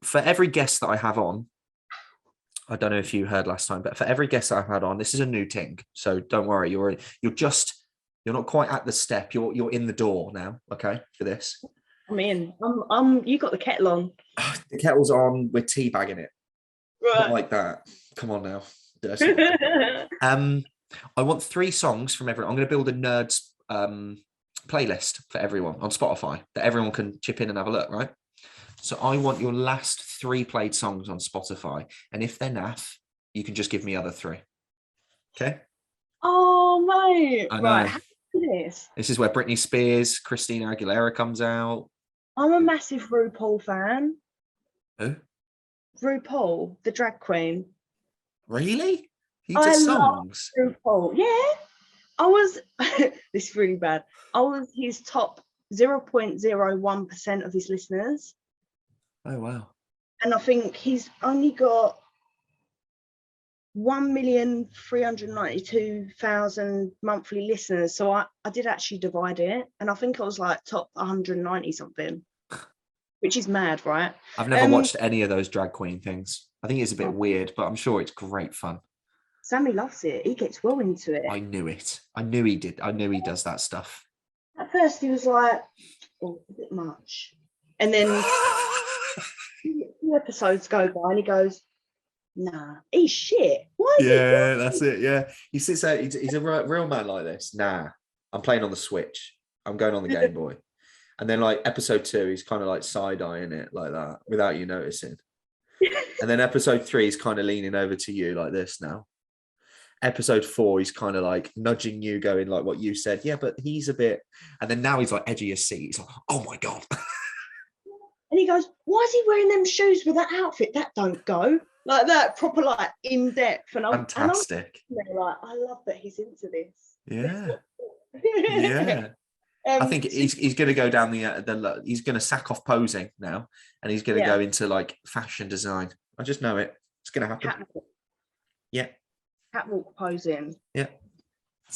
for every guest that I have on, I don't know if you heard last time, but for every guest I've had on, this is a new thing. So don't worry, you're not quite at the step. You're in the door now. Okay, for this. I'm in. You got the kettle on. The kettle's on. We're teabagging it. Right. Not like that. Come on now. Dirty. I want 3 songs from everyone. I'm going to build a nerds playlist for everyone on Spotify that everyone can chip in and have a look, right? So I want your last 3 played songs on Spotify. And if they're naff, you can just give me other 3. Okay? Oh, mate. Right. How do this? This is where Britney Spears, Christina Aguilera comes out. I'm a massive RuPaul fan. Who? RuPaul, the drag queen. Really? He does songs? Love RuPaul. Yeah. I was, this is really bad. I was his top 0.01% of his listeners. Oh, wow. And I think he's only got 1,392,000 monthly listeners. So I did actually divide it. And I think I was like top 190 something, which is mad, right? I've never watched any of those drag queen things. I think it's a bit weird, but I'm sure it's great fun. Sammy loves it. He gets well into it. I knew it. I knew he did. I knew he does that stuff. At first he was like, oh, a bit much. And then 2 episodes go by and he goes, nah, he's shit. Why is that's it. Yeah. He sits out. He's a real man like this. Nah, I'm playing on the Switch. I'm going on the Game Boy. And then like episode 2, he's kind of like side-eyeing it like that without you noticing. And then episode 3, he's kind of leaning over to you like this now. Episode 4, he's kind of like nudging you, going like what you said. Yeah, but he's a bit. And then now he's like edge of your seat. He's like, oh my God. And he goes, why is he wearing them shoes with that outfit? That don't go. Like that, proper like in depth. And fantastic. And like, I love that he's into this. Yeah. Yeah. I think he's going to go down the he's going to sack off posing now, and he's going to go into like fashion design. I just know it. It's going to happen. Catwalk. Yeah. Catwalk posing. Yeah.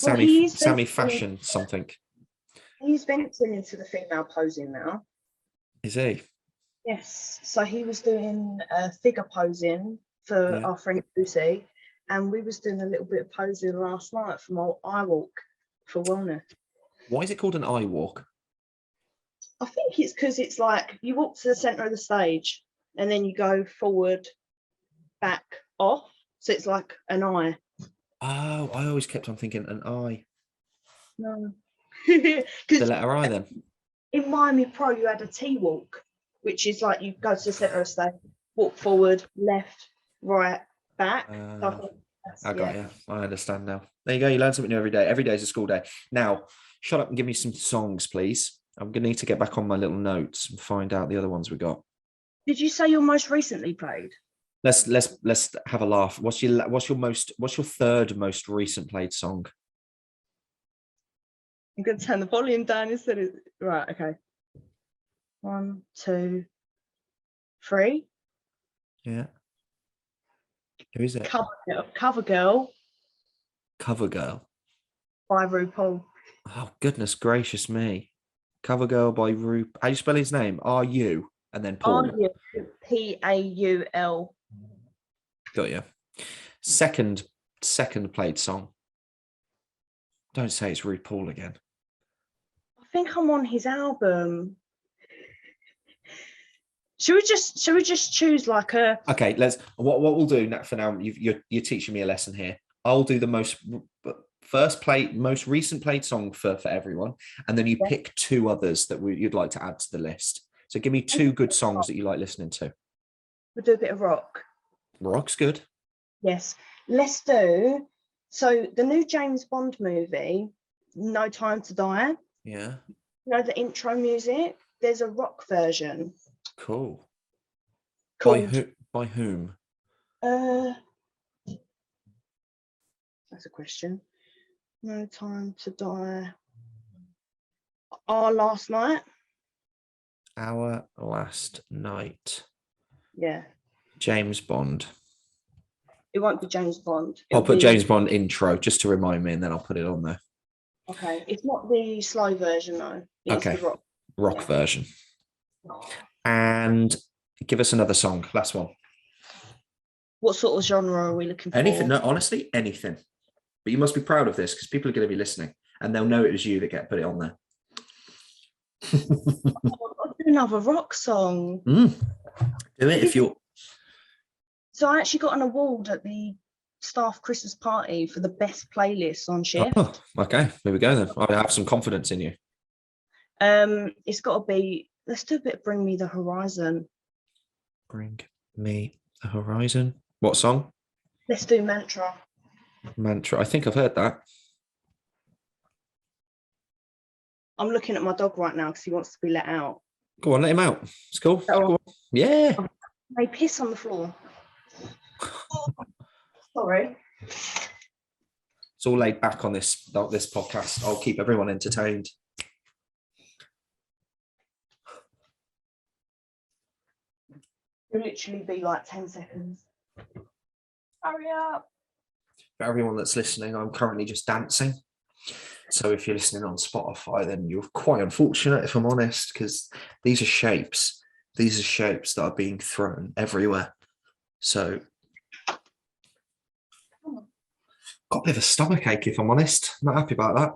Well, Sammy Fashion something. He's venturing into the female posing now. Is he? Yes. So he was doing figure posing for our friend Lucy, and we was doing a little bit of posing last night from our eye walk for wellness. Why is it called an eye walk? I think it's because it's like you walk to the centre of the stage and then you go forward, back, off. So it's like an eye. Oh, I always kept on thinking an eye. No. The letter I then. In Miami Pro, you had a T-walk, which is like you go to the centre of the stage, walk forward, left, right, back. I got you. I understand now. There you go. You learn something new every day. Every day is a school day. Now, shut up and give me some songs, please. I'm going to need to get back on my little notes and find out the other ones we got. Did you say your most recently played? Let's have a laugh. What's your third most recent played song? I'm going to turn the volume down instead of right. Okay. 1, 2, 3. Yeah. Who is it? Cover Girl. Cover Girl. By RuPaul. Oh, goodness gracious me. Cover Girl by RuPaul. How do you spell his name? R-U and then Paul. R-U P-A-U-L. Got you. Second played song. Don't say it's RuPaul again. I think I'm on his album. Should we just choose like a? Okay, let's. What we'll do for now. You're teaching me a lesson here. I'll do the most recent played song for everyone, and then you pick two others that you'd like to add to the list. So give me two good songs that you like listening to. We'll do a bit of rock. Rock's good. Yes, let's do. So the new James Bond movie, No Time to Die. Yeah. You know the intro music. There's a rock version. Cool. Called, by whom? That's a question. No Time to Die. Our Last Night. Our Last Night. Yeah. James Bond. It won't be James Bond. I'll put James Bond intro just to remind me, and then I'll put it on there. Okay. It's not the slow version though. It's the rock version. And give us another song. Last one. What sort of genre are we looking for? Anything. No, honestly, anything. But you must be proud of this because people are going to be listening and they'll know it was you that put it on there. I'll do another rock song. Do it if you're. So I actually got an award at the staff Christmas party for the best playlist on shift. Oh, okay, there we go then. I have some confidence in you. It's got to be. Let's do a bit of Bring Me the Horizon. Bring Me the Horizon. What song? Let's do Mantra. Mantra. I think I've heard that. I'm looking at my dog right now because he wants to be let out. Go on, let him out. It's cool. Go on. Yeah. They piss on the floor. Sorry. It's all laid back on this podcast. I'll keep everyone entertained. It'll literally be like 10 seconds. Hurry up. For everyone that's listening, I'm currently just dancing. So if you're listening on Spotify, then you're quite unfortunate, if I'm honest, because these are shapes. These are shapes that are being thrown everywhere. So got a bit of a stomach ache, if I'm honest. Not happy about that.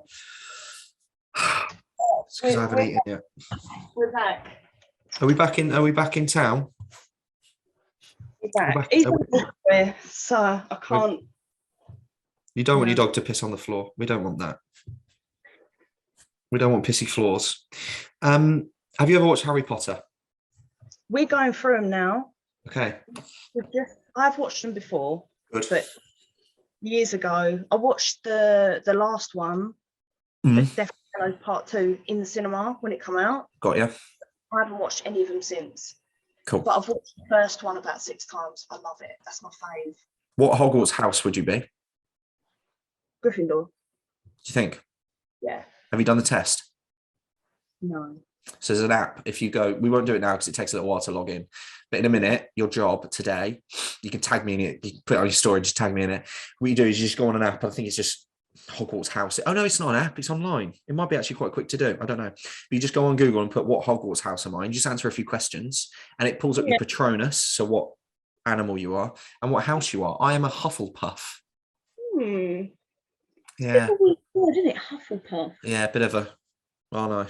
It's because I haven't eaten yet. We're back. Are we back in town? We're back. He's everywhere, so I can't. You don't want your dog to piss on the floor. We don't want that. We don't want pissy floors. Have you ever watched Harry Potter? We're going through them now. Okay. I've watched them before. Good. But years ago, I watched the last one, Death Gallows Part 2, in the cinema when it came out. Got you. I haven't watched any of them since. Cool. But I've watched the first one about 6 times. I love it. That's my fave. What Hogwarts house would you be? Gryffindor. Do you think? Yeah. Have you done the test? No. So there's an app. If you go, we won't do it now because it takes a little while to log in. But in a minute, your job today, you can tag me in it. You can put it on your story, just tag me in it. What you do is you just go on an app. I think it's just Hogwarts house. Oh no, it's not an app. It's online. It might be actually quite quick to do. I don't know. But you just go on Google and put what Hogwarts house am I, and just answer a few questions, and it pulls up your Patronus, so what animal you are, and what house you are. I am a Hufflepuff. Yeah. It's a weird word, isn't it? Hufflepuff. Yeah, a bit of a. Oh no.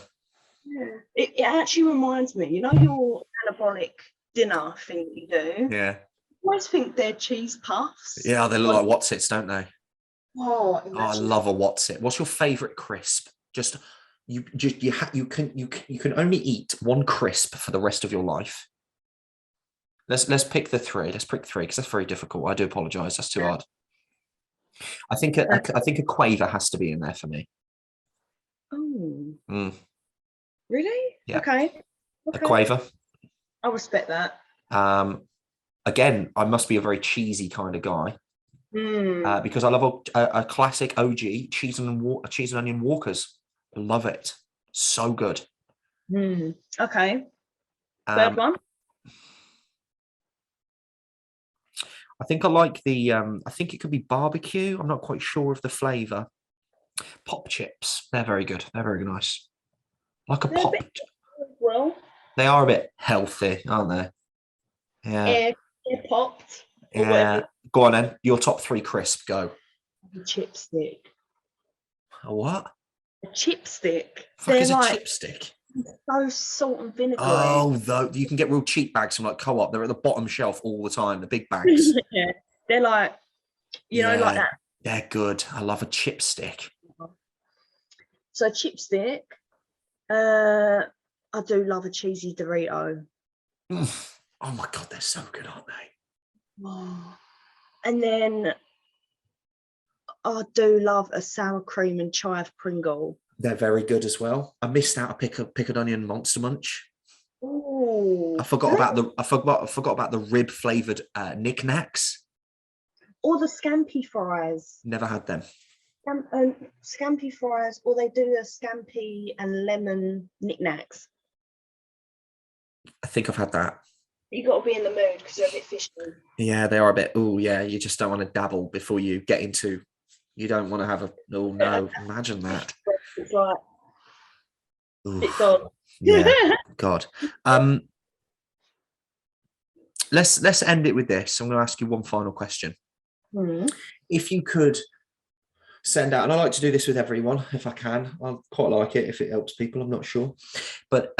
Yeah. It actually reminds me. You know your anabolic dinner thing that you do. Yeah. I always think they're cheese puffs. Yeah, they look like Whatsits, don't they? Oh, I love a Whatsit. What's your favourite crisp? You can only eat one crisp for the rest of your life. Let's pick the three. Let's pick three because that's very difficult. I do apologise. That's too hard. I think a quaver has to be in there for me. Oh. Really? Yeah. Okay. A quaver. I respect that. Again, I must be a very cheesy kind of guy. Because I love a classic OG cheese and onion Walkers. I love it. So good. Okay. Third one. I think I like the. I think it could be barbecue. I'm not quite sure of the flavour. Pop chips. They're very good. They're very nice. Like a pop. Well, they are a bit healthy, aren't they? Yeah. Air popped. Yeah. Go on then. Your top three crisp. Go. A chipstick. A what? A chipstick. Fuck is a chipstick? So salt and vinegar. Oh, though you can get real cheap bags from like Co-op. They're at the bottom shelf all the time. The big bags. Yeah, they're like, you know, like that. They're good. I love a chipstick. So chipstick. I do love a cheesy Dorito. Oh my god, they're so good, aren't they? Oh. And then I do love a sour cream and chive Pringle. They're very good as well. I missed out a pickled onion Monster Munch. Oh, I forgot about the rib flavored knickknacks. Or the scampi fries. Never had them. Scampi fries, or they do a scampi and lemon knickknacks. I think I've had that. You got to be in the mood because they're a bit fishy. Yeah, they are a bit. Oh yeah, you just don't want to dabble before you get into. You don't want to have a. Oh no! Imagine that. It's like. It's on. Yeah, God. Let's end it with this. I'm going to ask you one final question. If you could send out, and I like to do this with everyone if I can. I quite like it if it helps people. I'm not sure, but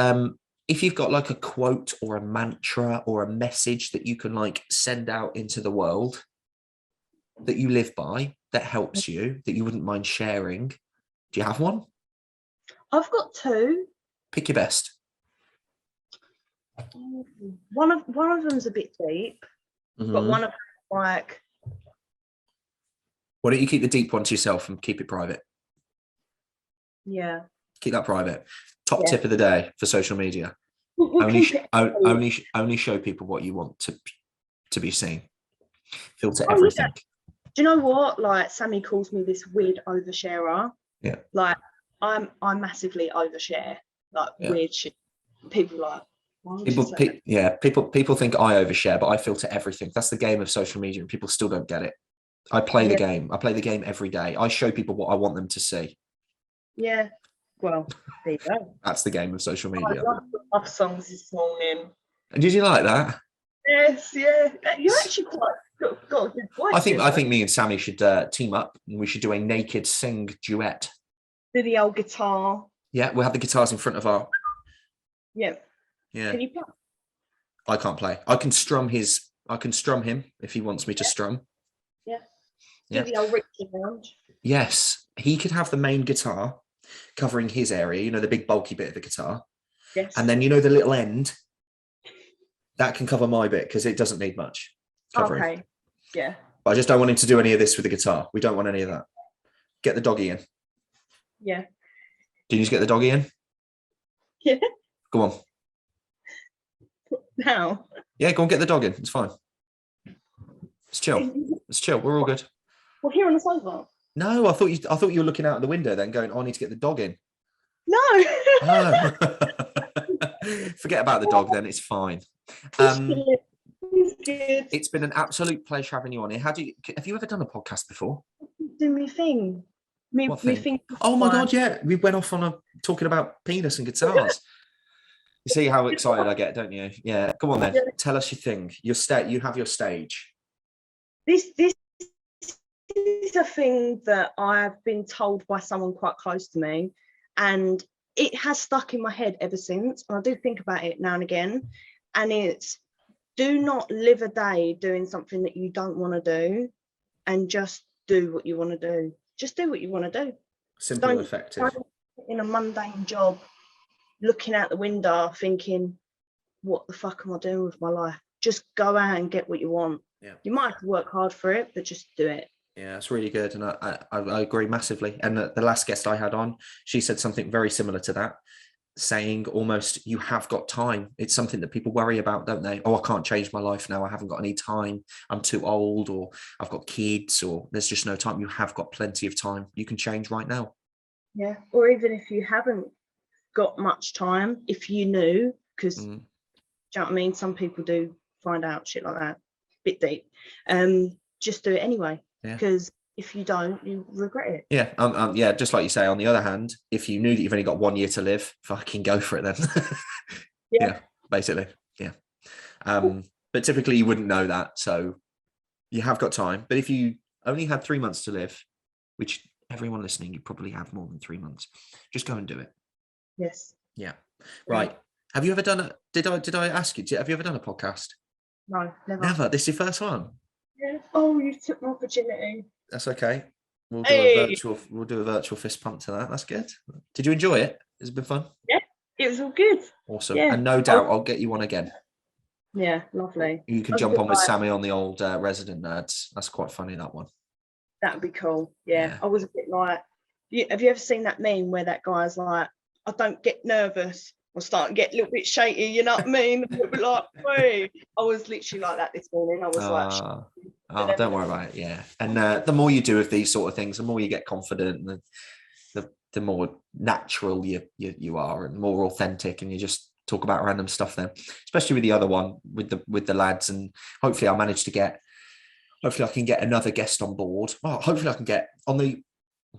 if you've got like a quote or a mantra or a message that you can like send out into the world that you live by, that helps you, that you wouldn't mind sharing, do you have one? I've got two. Pick your best. One of them's a bit deep, but one of them like. Why don't you keep the deep one to yourself and keep it private? Yeah. Keep that private. Top tip of the day for social media. Only show people what you want to be seen. Filter everything. Yeah. Do you know what? Like Sammy calls me this weird oversharer. Yeah. Like I'm massively overshare. Like weird shit. People like. People think I overshare, but I filter everything. That's the game of social media, and people still don't get it. I play the game. I play the game every day. I show people what I want them to see. Yeah. Well, there you go. That's the game of social media. I love songs this morning. And did you like that? Yes, yeah. You're actually quite got a good voice. I think me and Sammy should team up and we should do a naked sing duet. Do the old guitar. Yeah, we'll have the guitars in front of our. Yeah. Yeah. Can you play? I can't play. I can strum him if he wants me to strum. Yeah. Do the old Richard round. Yes. He could have the main guitar covering his area, you know, the big bulky bit of the guitar. Yes. And then, you know, the little end, that can cover my bit because it doesn't need much covering. Okay. Yeah. But I just don't want him to do any of this with the guitar. We don't want any of that. Get the doggy in. Yeah. Do you need to get the doggy in? Yeah. Go on. Now. Yeah, go and get the dog in. It's fine. It's chill. It's chill. We're all good. We're here on the sofa. No, I thought you were looking out the window then going, oh, I need to get the dog in. No. Oh. Forget about the dog then. It's fine. It's been an absolute pleasure having you on here. Have you ever done a podcast before? Do me thing. What thing? Oh my God, yeah. We went off on talking about penis and guitars. You see how excited I get, don't you? Yeah. Come on then. Tell us your thing. You have your stage. This is a thing that I've been told by someone quite close to me, and it has stuck in my head ever since. And I do think about it now and again. And it's, do not live a day doing something that you don't want to do, and just do what you want to do. Just do what you want to do. Simple and effective. Don't in a mundane job, looking out the window thinking, what the fuck am I doing with my life? Just go out and get what you want. Yeah. You might have to work hard for it, but just do it. Yeah, it's really good. And I agree massively. And the last guest I had on, she said something very similar to that, saying almost, you have got time. It's something that people worry about, don't they? Oh, I can't change my life now. I haven't got any time. I'm too old, or I've got kids, or there's just no time. You have got plenty of time. You can change right now. Yeah. Or even if you haven't got much time, if you knew, because do you know what I mean? Some people do find out shit like that, bit deep. Just do it anyway. Because if you don't, you regret it. Yeah. Yeah. Just like you say, on the other hand, if you knew that you've only got 1 year to live, fucking go for it then. Yeah, basically. Yeah. But typically you wouldn't know that. So you have got time. But if you only had 3 months to live, which everyone listening, you probably have more than 3 months, just go and do it. Yes. Yeah. Right. Have you ever done did I ask you, have you ever done a podcast? No, never. Never. This is your first one? Yeah. Oh, you took my virginity. That's okay. We'll do a virtual fist pump to that. That's good. Did you enjoy it? Has it been fun? Yeah, it was all good. Awesome. Yeah. And no doubt I'll get you on again. Yeah, lovely. You can jump on with Sammy on the old Resident Nerds. That's quite funny, that one. That'd be cool. Yeah. I was a bit like, have you ever seen that meme where that guy's like, I don't get nervous, I start to get a little bit shaky, you know what I mean? A little bit like, wait. I was literally like that this morning. I was like, don't worry about it. Yeah. And the more you do of these sort of things, the more you get confident, and the more natural you are, and more authentic, and you just talk about random stuff then, especially with the other one with the lads. And hopefully I can get another guest on board. Oh, hopefully I can get on the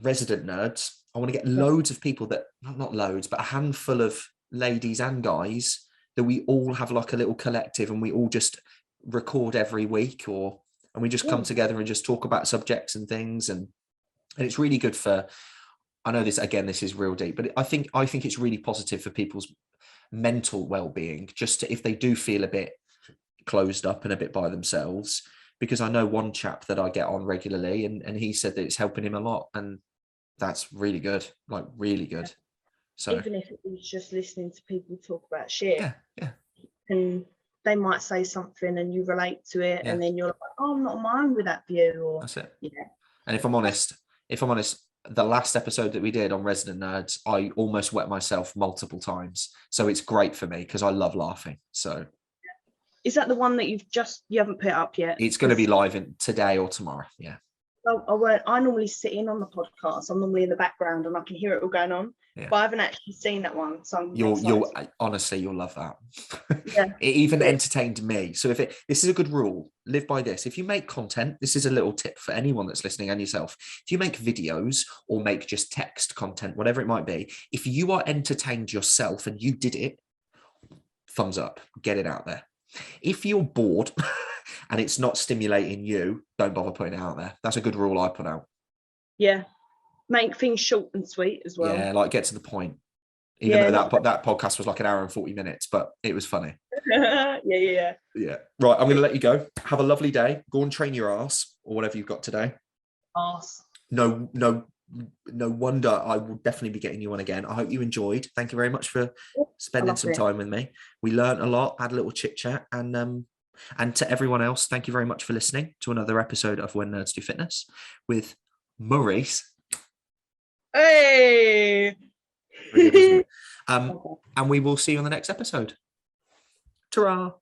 Resident Nerds. I want to get loads of people that, not loads, but a handful of ladies and guys that we all have like a little collective, and we all just record every week, and we just come together and just talk about subjects and things. And it's really good for, I know this is real deep, but I think it's really positive for people's mental well-being, just if they do feel a bit closed up and a bit by themselves, because I know one chap that I get on regularly, and he said that it's helping him a lot, and that's really good, like really good. So even if it was just listening to people talk about shit, yeah, and they might say something and you relate to it, and then you're like, oh, I'm not on my own with that view. Or that's it. Yeah. And if I'm honest, the last episode that we did on Resident Nerds, I almost wet myself multiple times. So it's great for me because I love laughing. So is that the one that you haven't put up yet? It's going to be live today or tomorrow. Yeah. I normally sit in on the podcast. I'm normally in the background and I can hear it all going on. Yeah. But I haven't actually seen that one. So you'll honestly, you'll love that. Yeah. It even entertained me. So this is a good rule, live by this. If you make content, this is a little tip for anyone that's listening and yourself. If you make videos or make just text content, whatever it might be, if you are entertained yourself and you did it, thumbs up, get it out there. If you're bored and it's not stimulating you, don't bother putting it out there. That's a good rule I put out. Yeah. Make things short and sweet as well. Yeah, like get to the point. Even though that podcast was like an hour and 40 minutes, but it was funny. Yeah. Right, I'm going to let you go. Have a lovely day. Go and train your ass or whatever you've got today. Ass. No wonder I will definitely be getting you on again. I hope you enjoyed. Thank you very much for spending some time with me. We learned a lot, had a little chit chat, and to everyone else, thank you very much for listening to another episode of When Nerds Do Fitness with Maresse. Hey. And we will see you on the next episode. Ta-ra.